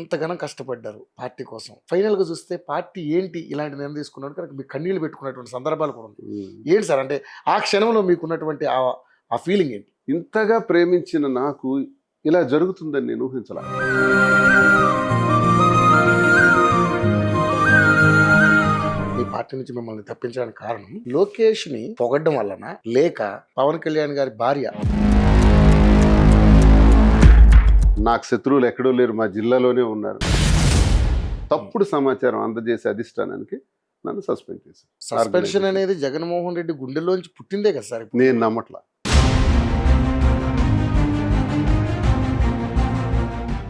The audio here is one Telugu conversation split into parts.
ఇంతగానో కష్టపడ్డారు పార్టీ కోసం. ఫైనల్గా చూస్తే పార్టీ ఏంటి ఇలాంటి నిర్ణయం తీసుకున్నాడు కనుక మీకు కన్నీళ్ళు పెట్టుకున్నటువంటి సందర్భాలు కూడా ఉన్నాయి. ఏంటి సార్ అంటే ఆ క్షణంలో మీకున్నటువంటి ఆ ఫీలింగ్ ఏంటి? ఇంతగా ప్రేమించిన నాకు ఇలా జరుగుతుందని నేను ఊహించలా. ఈ పార్టీ నుంచి మిమ్మల్ని తప్పించడానికి కారణం లోకేష్ ని పొగడ్డం వలన, లేక పవన్ కళ్యాణ్ గారి భార్య? నాకు శత్రువులు ఎక్కడో లేరు, మా జిల్లాలోనే ఉన్నారు. తప్పుడు సమాచారం అందజేసే అధిష్టానానికి నన్ను సస్పెండ్ చేశారు. సస్పెన్షన్ అనేది జగన్మోహన్ రెడ్డి గుండెల్లోంచి పుట్టిందే కదా సార్. నేను నమ్మట్లా.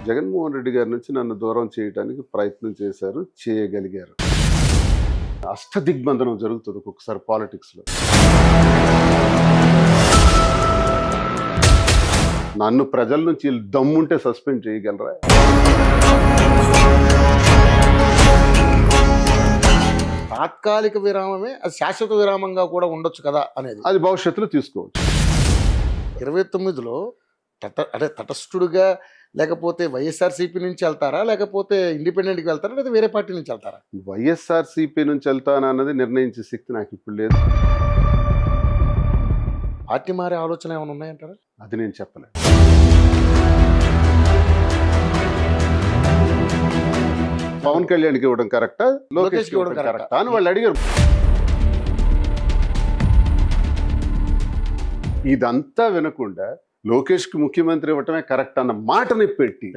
జగన్మోహన్ రెడ్డి గారి నుంచి నన్ను దూరం చేయడానికి ప్రయత్నం చేశారు, చేయగలిగారు. అష్టదిగ్బంధనం జరుగుతుంది ఒక్కొక్కసారి పాలిటిక్స్ లో. నన్ను ప్రజల నుంచి దమ్ముంటే సస్పెండ్ చేయగలరా? తాత్కాలిక విరామమే అది శాశ్వత విరామంగా కూడా ఉండొచ్చు కదా అనేది అది భవిష్యత్తులో తీసుకోవచ్చు. 29లో అంటే తటస్థుడుగా, లేకపోతే వైఎస్ఆర్సీపీ నుంచి వెళ్తారా, లేకపోతే ఇండిపెండెంట్కి వెళ్తారా, లేదా వేరే పార్టీ నుంచి వెళ్తారా? వైఎస్ఆర్సీపీ నుంచి వెళ్తానా అన్నది నిర్ణయించే శక్తి నాకు ఇప్పుడు లేదు. పార్టీ మారే ఆలోచన ఏమైనా ఉన్నాయంటారా? అది నేను చెప్పలేను. పవన్ కళ్యాణ్కి ఇవ్వడం కరెక్టా, లోకేష్కి ఇవ్వడం కరెక్టా అని వాళ్ళు అడిగారు. ఇదంతా వినకుండా లోకేష్కి ముఖ్యమంత్రి ఇవ్వటమే కరెక్ట్ అన్న మాటని పెట్టి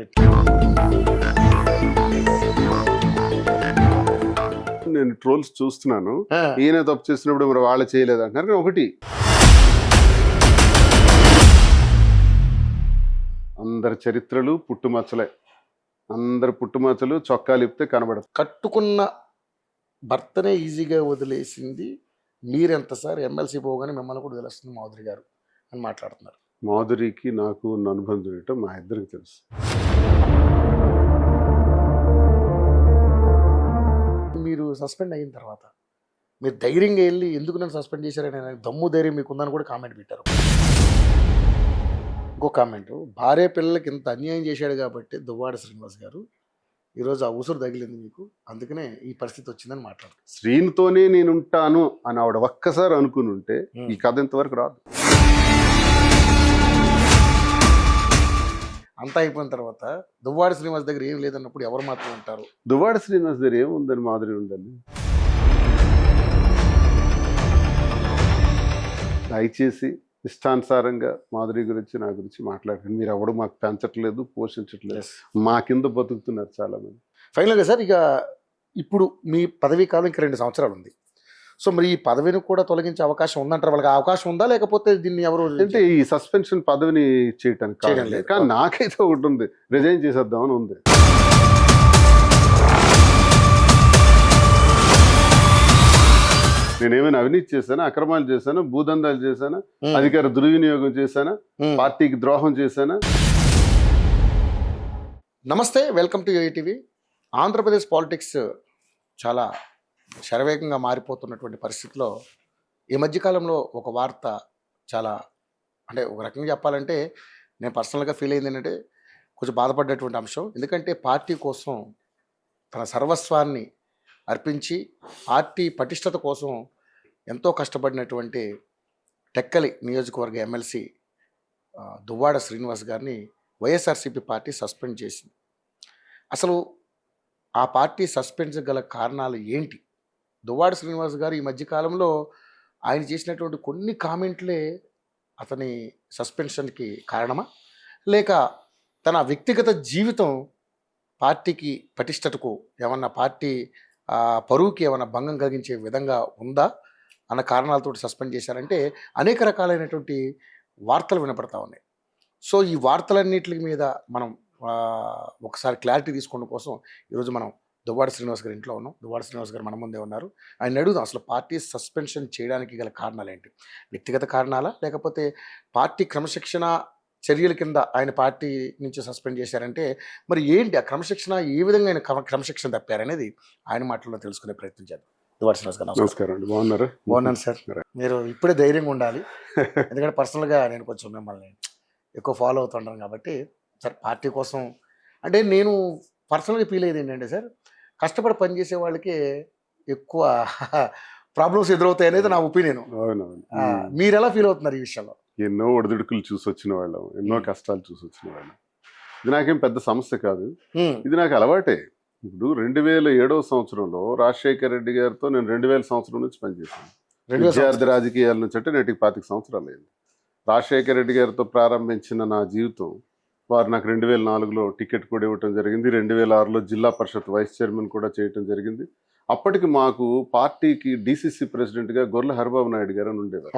నేను ట్రోల్స్ చూస్తున్నాను. ఈయన తప్పు చేసినప్పుడు మరి వాళ్ళు చేయలేదు అంటున్నారు. కానీ ఒకటి, అందరి చరిత్రలు పుట్టుమచ్చలే. అందరి పుట్టుమచ్చలు చొక్కాలు ఇప్పితే కనబడదు. కట్టుకున్న భర్తనే ఈజీగా వదిలేసింది మీరెంత సార్, ఎమ్మెల్సీ పోగానే మిమ్మల్ని కూడా వదిలేస్తుంది మాధురి గారు అని మాట్లాడుతున్నారు. మాధురికి నాకు ఉన్న అనుబంధం ఏంటో మా ఇద్దరికి తెలుసు. మీరు సస్పెండ్ అయిన తర్వాత మీరు ధైర్యంగా వెళ్ళి ఎందుకు నన్ను సస్పెండ్ చేశారని దమ్ము ధైర్యం మీకుందని కూడా కామెంట్ పెట్టారు. ఇంకో కామెంట్, భార్య పిల్లలకి ఇంత అన్యాయం చేశాడు కాబట్టి దువ్వాడ శ్రీనివాస్ గారు ఈరోజు ఆ ఉసురు తగిలింది మీకు, అందుకనే ఈ పరిస్థితి వచ్చిందని మాట్లాడు. శ్రీనితోనే నేను ఉంటాను అని ఆవిడ ఒక్కసారి అనుకుని ఉంటే ఈ కథ ఇంతవరకు రాదు. అంతా అయిపోయిన తర్వాత దువ్వాడ శ్రీనివాస్ దగ్గర ఏం లేదన్నప్పుడు ఎవరు మాత్రం ఉంటారు? దువ్వాడ శ్రీనివాస్ దగ్గర ఏముందని మాధురి ఉండాలి? దయచేసి ఇష్టానుసారంగా మాధురి గురించి నా గురించి మాట్లాడండి. మీరు ఎవడు మాకు పెంచట్లేదు, పోషించట్లేదు, మా కింద బతుకుతున్నారు చాలా మంది. ఫైనల్గా సార్, ఇక ఇప్పుడు మీ పదవీ కాలం ఇంకా 2 సంవత్సరాలు ఉంది. సో మరి ఈ పదవిని కూడా తొలగించే అవకాశం ఉందంటారు? వాళ్ళకి అవకాశం ఉందా, లేకపోతే దీన్ని ఎవరు అంటే ఈ సస్పెన్షన్ పదవిని చేయటానికి కాదు, కానీ నాకైతే ఒకటి ఉంది, రిజైన్ చేసేద్దామని ఉంది. నేనేమైనా అవినీతి చేశానా, అక్రమాలు చేశానా, భూదందాలు చేశానా, అధికార దుర్వినియోగం చేశానా, పార్టీకి ద్రోహం చేశానా? నమస్తే, welcome to ATV. Andhra Pradesh politics చాలా శరవేగంగా మారిపోతున్నటువంటి పరిస్థితిలో ఈ మధ్యకాలంలో ఒక వార్త చాలా, అంటే ఒక రకంగా చెప్పాలంటే నేను పర్సనల్గా ఫీల్ అయింది ఏంటంటే కొంచెం బాధపడ్డటువంటి అంశం. ఎందుకంటే పార్టీ కోసం తన సర్వస్వాన్ని అర్పించి పార్టీ పటిష్టత కోసం ఎంతో కష్టపడినటువంటి టెక్కలి నియోజకవర్గ ఎమ్మెల్సీ దువ్వాడ శ్రీనివాస్ గారిని వైఎస్ఆర్సీపీ పార్టీ సస్పెండ్ చేసింది. అసలు ఆ పార్టీ సస్పెండ్ గల కారణాలు ఏంటి? దువ్వాడ శ్రీనివాస్ గారు ఈ మధ్యకాలంలో ఆయన చేసినటువంటి కొన్ని కామెంట్లే అతని సస్పెన్షన్కి కారణమా, లేక తన వ్యక్తిగత జీవితం పార్టీకి పటిష్టతకు ఏమన్నా, పార్టీ పరువుకి ఏమన్నా భంగం కలిగించే విధంగా ఉందా అన్న కారణాలతో సస్పెండ్ చేశారంటే అనేక రకాలైనటువంటి వార్తలు వినపడతా ఉన్నాయి. సో ఈ వార్తలన్నిటి మీద మనం ఒకసారి క్లారిటీ తీసుకోవడం కోసం ఈరోజు మనం దువ్వాడ శ్రీనివాస్ గారి ఇంట్లో ఉన్నాం. దువ్వాడ శ్రీనివాస్ గారు మన ముందే ఉన్నారు. ఆయన అడుగుదాం, అసలు పార్టీ సస్పెన్షన్ చేయడానికి గల కారణాలు ఏంటి? వ్యక్తిగత కారణాలా, లేకపోతే పార్టీ క్రమశిక్షణ చర్యల కింద ఆయన పార్టీ నుంచి సస్పెండ్ చేశారంటే మరి ఏంటి ఆ క్రమశిక్షణ, ఏ విధంగా ఆయన క్రమశిక్షణ తప్పారనేది ఆయన మాటల్లో తెలుసుకునే ప్రయత్నం చేద్దాం. దువ్వాడ శ్రీనివాస్ గారు నమస్కారం అండి. బాగున్నారు? బాగున్నాను సార్. మీరు ఇప్పుడే ధైర్యంగా ఉండాలి, ఎందుకంటే పర్సనల్గా నేను కొంచెం మిమ్మల్ని ఎక్కువ ఫాలో అవుతుంటాను కాబట్టి. సార్ పార్టీ కోసం అంటే నేను పర్సనల్గా ఫీల్ అయ్యేది ఏంటంటే సార్, కష్టపడి పనిచేసే వాళ్ళకి ఎక్కువ ప్రాబ్లమ్స్ ఎదురవుతాయి అనేది నా ఒపీనియన్. అవునవును. మీరు ఎలా ఫీల్ అవుతున్నారు ఈ విషయంలో? ఎన్నో ఒడిదుడుకులు చూసి వచ్చిన వాళ్ళం, ఎన్నో కష్టాలు చూసి వచ్చిన వాళ్ళం. ఇది నాకేం పెద్ద సమస్య కాదు, ఇది నాకు అలవాటే. ఇప్పుడు 2007 సంవత్సరంలో రాజశేఖర రెడ్డి గారితో నేను 2000 సంవత్సరం నుంచి పనిచేశాను. విద్యార్థి రాజకీయాల నుంచి అంటే నేటికి 25 సంవత్సరాలు అయింది. రాజశేఖర రెడ్డి గారితో ప్రారంభించిన నా జీవితం, వారు నాకు 2004లో టికెట్ కూడా ఇవ్వటం జరిగింది. 2006లో జిల్లా పరిషత్ వైస్ చైర్మన్ కూడా చేయటం జరిగింది. అప్పటికి మాకు పార్టీకి డిసిసి ప్రెసిడెంట్గా గొర్రెల హరిబాబు నాయుడు గారు అని ఉండేవారు.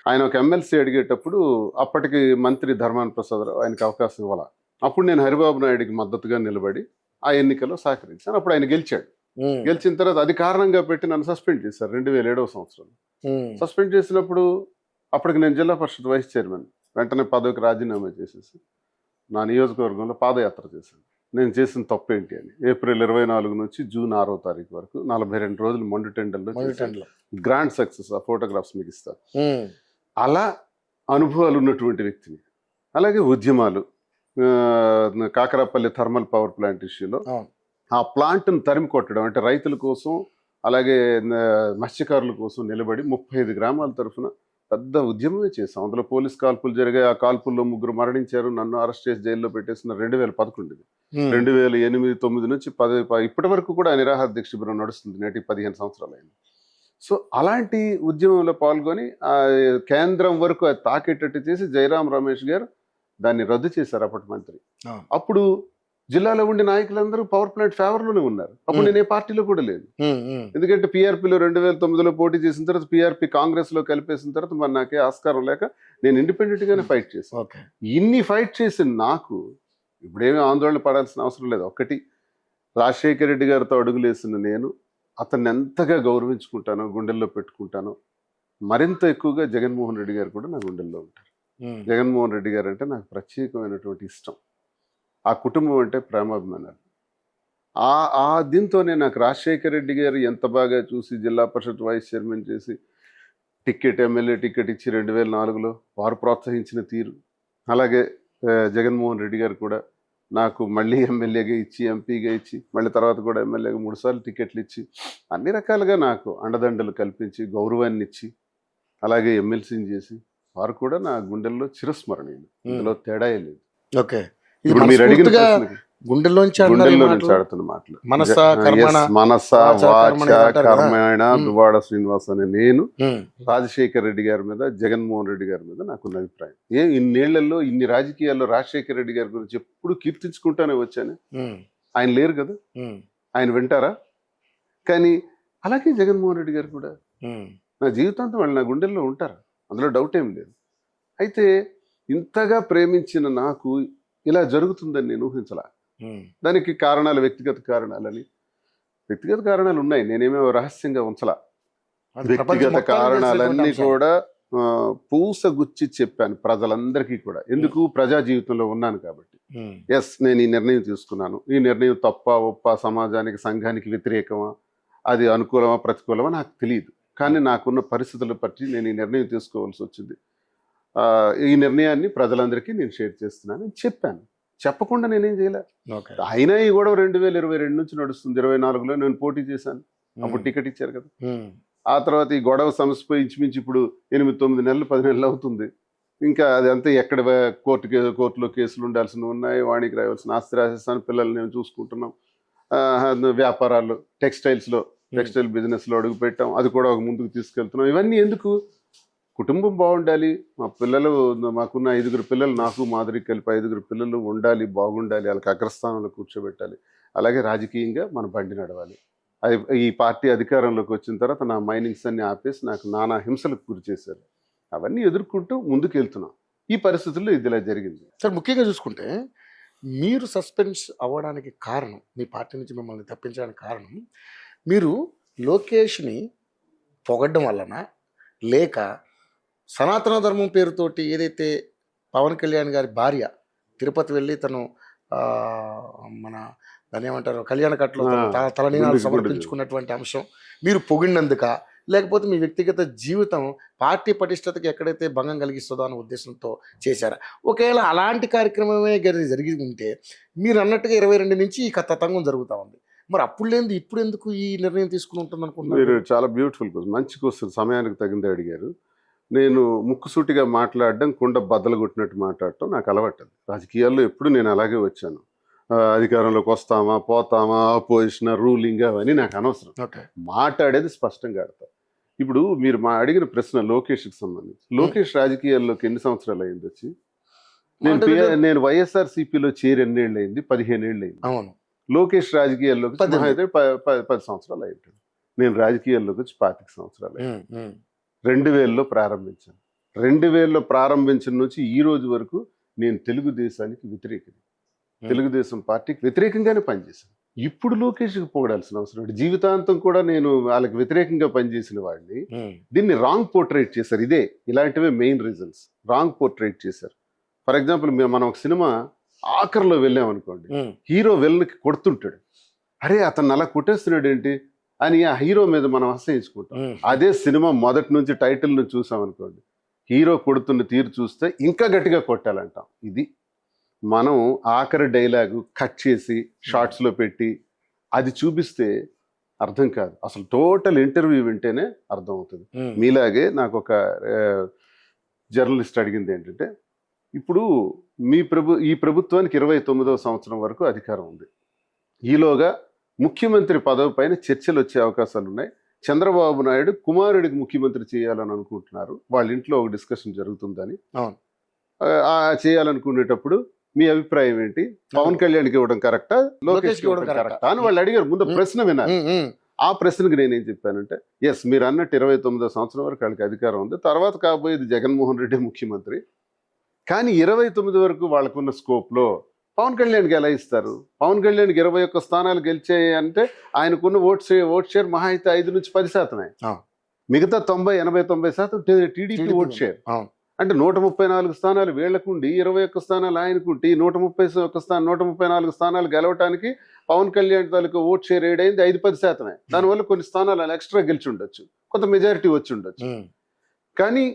ఆయన ఒక ఎమ్మెల్సీ అడిగేటప్పుడు అప్పటికి మంత్రి ధర్మాన ప్రసాదరావు ఆయనకి అవకాశం ఇవ్వాల. అప్పుడు నేను హరిబాబు నాయుడికి మద్దతుగా నిలబడి ఆ ఎన్నికల్లో సహకరించాను. అప్పుడు ఆయన గెలిచాడు. గెలిచిన తర్వాత అది కారణంగా పెట్టి నన్ను సస్పెండ్ చేశారు 2007 సంవత్సరం. సస్పెండ్ చేసినప్పుడు అప్పటికి నేను జిల్లా పరిషత్ వైస్ చైర్మన్. వెంటనే పదవికి రాజీనామా చేసేసి నా నియోజకవర్గంలో పాదయాత్ర చేశాను. నేను చేసిన తప్పు ఏంటి అని. ఏప్రిల్ 24 నుంచి జూన్ 6వ తారీఖు వరకు 42 రోజులు మొండి టెండర్లో గ్రాండ్ సక్సెస్. ఆ ఫోటోగ్రాఫ్స్ మీకు ఇస్తాను. అలా అనుభవాలు ఉన్నటువంటి వ్యక్తిని. అలాగే ఉద్యమాలు, కాకరాపల్లి థర్మల్ పవర్ ప్లాంట్ ఇష్యూలో ఆ ప్లాంట్ను తరిమి కొట్టడం, అంటే రైతుల కోసం అలాగే మత్స్యకారుల కోసం నిలబడి 35 గ్రామాల తరఫున పెద్ద ఉద్యమమే చేశాం. అందులో పోలీస్ కాల్పులు జరిగాయి. ఆ కాల్పుల్లో 3 మరణించారు. నన్ను అరెస్ట్ చేసి జైల్లో పెట్టేసిన 2011. 2008, 9 నుంచి 10 ఇప్పటి వరకు కూడా నిరాహార దీక్ష శిబిరం నడుస్తుంది. నేటికి 15 సంవత్సరాలు అయింది. సో అలాంటి ఉద్యమంలో పాల్గొని కేంద్రం వరకు అది తాకేటట్టు చేసి జయరాం రమేష్ గారు దాన్ని రద్దు చేశారు అప్పటి మంత్రి. అప్పుడు జిల్లాలో ఉండే నాయకులందరూ పవర్ ప్లాంట్ ఫేవర్లోనే ఉన్నారు. అప్పుడు నేను ఏ పార్టీలో కూడా లేదు. ఎందుకంటే పీఆర్పీలో 2009లో పోటీ చేసిన తర్వాత పీఆర్పీ కాంగ్రెస్ లో కలిపేసిన తర్వాత మరి నాకే ఆస్కారం లేక నేను ఇండిపెండెంట్ గానే ఫైట్ చేశాను. ఇన్ని ఫైట్ చేసిన నాకు ఇప్పుడేమీ ఆందోళన పడాల్సిన అవసరం లేదు. ఒకటి, రాజశేఖర రెడ్డి గారితో అడుగులేసిన నేను అతన్ని ఎంతగా గౌరవించుకుంటానో, గుండెల్లో పెట్టుకుంటానో, మరింత ఎక్కువగా జగన్మోహన్ రెడ్డి గారు కూడా నా గుండెల్లో ఉంటారు. జగన్మోహన్ రెడ్డి గారు అంటే నాకు ప్రత్యేకమైనటువంటి ఇష్టం. ఆ కుటుంబం అంటే ప్రేమాభిమానాలు. దీంతోనే నాకు రాజశేఖర రెడ్డి గారు ఎంత బాగా చూసి జిల్లా పరిషత్ వైస్ చైర్మన్ చేసి ఎమ్మెల్యే టికెట్ ఇచ్చి 2004లో వారు ప్రోత్సహించిన తీరు, అలాగే జగన్మోహన్ రెడ్డి గారు కూడా నాకు మళ్ళీ ఎమ్మెల్యేగా ఇచ్చి, ఎంపీగా ఇచ్చి, మళ్ళీ తర్వాత కూడా ఎమ్మెల్యేగా 3 సార్లు టికెట్లు ఇచ్చి, అన్ని రకాలుగా నాకు అండదండలు కల్పించి, గౌరవాన్ని ఇచ్చి, అలాగే ఎమ్మెల్సీని చేసి, వారు కూడా నా గుండెల్లో చిరస్మరణీయులు. ఇందులో తేడా లేదు. ఓకే, మీరు అడిగిన గుండెల్లోంచి ఆడుతున్న మాటలు మనస వాచ కర్మేణ దువ్వాడ శ్రీనివాస్ అనే నేను రాజశేఖర రెడ్డి గారి మీద, జగన్మోహన్ రెడ్డి గారి మీద నాకున్న అభిప్రాయం. ఇన్నేళ్లలో ఇన్ని రాజకీయాల్లో రాజశేఖర రెడ్డి గారి గురించి ఎప్పుడు కీర్తించుకుంటానే వచ్చాను. ఆయన లేరు కదా, ఆయన వింటారా? కానీ అలాగే జగన్మోహన్ రెడ్డి గారు కూడా నా జీవితాంతం వాళ్ళు నా గుండెల్లో ఉంటారు, అందులో డౌట్ ఏం లేదు. అయితే ఇంతగా ప్రేమించిన నాకు ఇలా జరుగుతుందని నేను ఊహించలా. దానికి కారణాలు వ్యక్తిగత కారణాలు ఉన్నాయి, నేనేమో రహస్యంగా ఉంచలా. వ్యక్తిగత కారణాలన్నీ కూడా పూసగుచ్చి చెప్పాను ప్రజలందరికీ కూడా. ఎందుకు? ప్రజా జీవితంలో ఉన్నాను కాబట్టి. ఎస్, నేను ఈ నిర్ణయం తీసుకున్నాను. ఈ నిర్ణయం తప్ప ఒప్ప, సమాజానికి సంఘానికి వ్యతిరేకమా, అది అనుకూలమా ప్రతికూలమా నాకు తెలియదు. కానీ నాకున్న పరిస్థితుల బట్టి నేను ఈ నిర్ణయం తీసుకోవాల్సి వచ్చింది. ఈ నిర్ణయాన్ని ప్రజలందరికీ నేను షేర్ చేస్తున్నాను చెప్పాను. చెప్పకుండా నేనేం చేయలే. అయినా ఈ గొడవ 2022 నుంచి నడుస్తుంది. 24లో నేను పోటీ చేశాను, అప్పుడు టికెట్ ఇచ్చారు కదా. ఆ తర్వాత ఈ గొడవ సమస్య ఇంచుమించి ఇప్పుడు 8-9 నెలలు 10 నెలలు అవుతుంది. ఇంకా అది అంతా ఎక్కడ కోర్టులో కేసులు ఉండాల్సినవి ఉన్నాయి, వాడికి రావాల్సిన ఆస్తి రాసేస్తాను, పిల్లల్ని నేను చూసుకుంటున్నాం. వ్యాపారాలు, టెక్స్టైల్ బిజినెస్లో అడుగు పెట్టాం, అది కూడా ఒక ముందుకు తీసుకెళ్తున్నాం. ఇవన్నీ ఎందుకు? కుటుంబం బాగుండాలి, మా పిల్లలు, మాకున్న 5 పిల్లలు, నాకు మాదిరి కలిపి 5 పిల్లలు ఉండాలి, బాగుండాలి, వాళ్ళకి అగ్రస్థానంలో కూర్చోబెట్టాలి. అలాగే రాజకీయంగా మన బండి నడవాలి. అది ఈ పార్టీ అధికారంలోకి వచ్చిన తర్వాత నా మైనింగ్స్ అన్ని ఆపేసి నాకు నానా హింసలకు గురి చేశారు. అవన్నీ ఎదుర్కొంటూ ముందుకు వెళ్తున్నాం. ఈ పరిస్థితుల్లో ఇది ఇలా జరిగింది. సార్, ముఖ్యంగా చూసుకుంటే మీరు సస్పెన్స్ అవ్వడానికి కారణం, మీ పార్టీ నుంచి మిమ్మల్ని తప్పించడానికి కారణం, మీరు లోకేష్ని పొగడ్డం వలన, లేక సనాతన ధర్మం పేరుతోటి ఏదైతే పవన్ కళ్యాణ్ గారి భార్య తిరుపతి వెళ్ళి తను మన దాన్ని ఏమంటారు, కళ్యాణ కట్టలో తలనీనాలు సమర్పించుకున్నటువంటి అంశం మీరు పొగిడినందుక, లేకపోతే మీ వ్యక్తిగత జీవితం పార్టీ పటిష్టతకి ఎక్కడైతే భంగం కలిగిస్తుందో అనే ఉద్దేశంతో చేశారా? ఒకవేళ అలాంటి కార్యక్రమమే జరిగి ఉంటే మీరు అన్నట్టుగా 22 నుంచి ఈ తతంగం జరుగుతూ ఉంది. మరి అప్పుడు లేనిది ఇప్పుడు ఎందుకు ఈ నిర్ణయం తీసుకుని ఉంటుంది అనుకుంటున్నారు? మీరు చాలా బ్యూటిఫుల్ క్వశ్చన్, మంచి క్వశ్చన్, సమయానికి తగిందే అడిగారు. నేను ముక్కుసూటిగా మాట్లాడడం, కుండ బద్దలు కొట్టినట్టు మాట్లాడటం నాకు అలవాటు. రాజకీయాల్లో ఎప్పుడు నేను అలాగే వచ్చాను. అధికారంలోకి వస్తామా పోతామా, అపోజిషన్, రూలింగ్ అవన్నీ నాకు అనవసరం. మాట్లాడేది స్పష్టంగా ఆడతా. ఇప్పుడు మీరు అడిగిన ప్రశ్న లోకేష్కి సంబంధించి, లోకేష్ రాజకీయాల్లోకి ఎన్ని సంవత్సరాలు అయింది వచ్చి? నేను వైఎస్ఆర్సీపీలో చేరి ఎన్నేళ్ళు అయింది? 15 ఏళ్ళు అయింది. అవును. లోకేష్ రాజకీయాల్లోకి 10 సంవత్సరాలు అయింటాడు. నేను రాజకీయాల్లోకి వచ్చి 25 సంవత్సరాలు అయింది. 2000లో ప్రారంభించాను. 2000లో ప్రారంభించిన నుంచి ఈ రోజు వరకు నేను తెలుగుదేశానికి వ్యతిరేకిని, తెలుగుదేశం పార్టీకి వ్యతిరేకంగానే పనిచేశాను. ఇప్పుడు లోకేష్కి పొగడాల్సిన అవసరం ఏంటి? జీవితాంతం కూడా నేను వాళ్ళకి వ్యతిరేకంగా పనిచేసిన వాడిని. దీన్ని రాంగ్ పోర్ట్రేట్ చేశారు. ఇలాంటివే మెయిన్ రీజన్స్. రాంగ్ పోర్ట్రేట్ చేశారు. ఫర్ ఎగ్జాంపుల్, మనం ఒక సినిమా ఆఖరిలో వెళ్ళామనుకోండి, హీరో విలన్కి కొడుతుంటాడు, అరే అతను అలా కొట్టేస్తున్నాడు ఏంటి అని ఆ హీరో మీద మనం అసహించుకుంటాం. అదే సినిమా మొదటి నుంచి టైటిల్ నుంచి చూసామనుకోండి, హీరో కొడుతున్న తీరు చూస్తే ఇంకా గట్టిగా కొట్టాలంటాం. ఇది మనం ఆఖరి డైలాగు కట్ చేసి షార్ట్స్లో పెట్టి అది చూపిస్తే అర్థం కాదు. అసలు టోటల్ ఇంటర్వ్యూ వింటేనే అర్థం అవుతుంది. మీలాగే నాకు ఒక జర్నలిస్ట్ అడిగింది ఏంటంటే, ఇప్పుడు ఈ ప్రభుత్వానికి 29వ సంవత్సరం వరకు అధికారం ఉంది. ఈలోగా ముఖ్యమంత్రి పదవి పైన చర్చలు వచ్చే అవకాశాలు ఉన్నాయి. చంద్రబాబు నాయుడు కుమారుడికి ముఖ్యమంత్రి చేయాలని అనుకుంటున్నారు. వాళ్ళ ఇంట్లో ఒక డిస్కషన్ జరుగుతుందని. చేయాలనుకునేటప్పుడు మీ అభిప్రాయం ఏంటి? పవన్ కళ్యాణ్కి ఇవ్వడం కరెక్టా, లోకేష్కి ఇవ్వడం కరెక్టా అని వాళ్ళు అడిగారు. ముందు ప్రశ్న విన్నారు. ఆ ప్రశ్నకు నేనేం చెప్పానంటే, ఎస్, మీరు అన్నట్టు 29వ సంవత్సరం వరకు వాళ్ళకి అధికారం ఉంది. తర్వాత కాబోయేది జగన్మోహన్ రెడ్డి ముఖ్యమంత్రి. కానీ 29 వరకు వాళ్ళకున్న స్కోప్లో పవన్ కళ్యాణ్కి ఎలా ఇస్తారు? పవన్ కళ్యాణ్కి 21 స్థానాలు గెలిచాయి అంటే ఆయనకున్న ఓట్ షేర్ మహా అయితే 5 నుంచి 10%. మిగతా 80-90% టీడీపీ ఓట్ షేర్. అంటే 134 స్థానాలు వీళ్లకుండి 21 స్థానాలు ఆయనకుండి 134 స్థానాలు గెలవటానికి పవన్ కళ్యాణ్ తాలూకు ఓట్ షేర్ ఏడైంది 5-10%. దానివల్ల కొన్ని స్థానాలు ఎక్స్ట్రా గెలిచి ఉండొచ్చు, కొంత మెజారిటీ వచ్చి ఉండొచ్చు. కానీ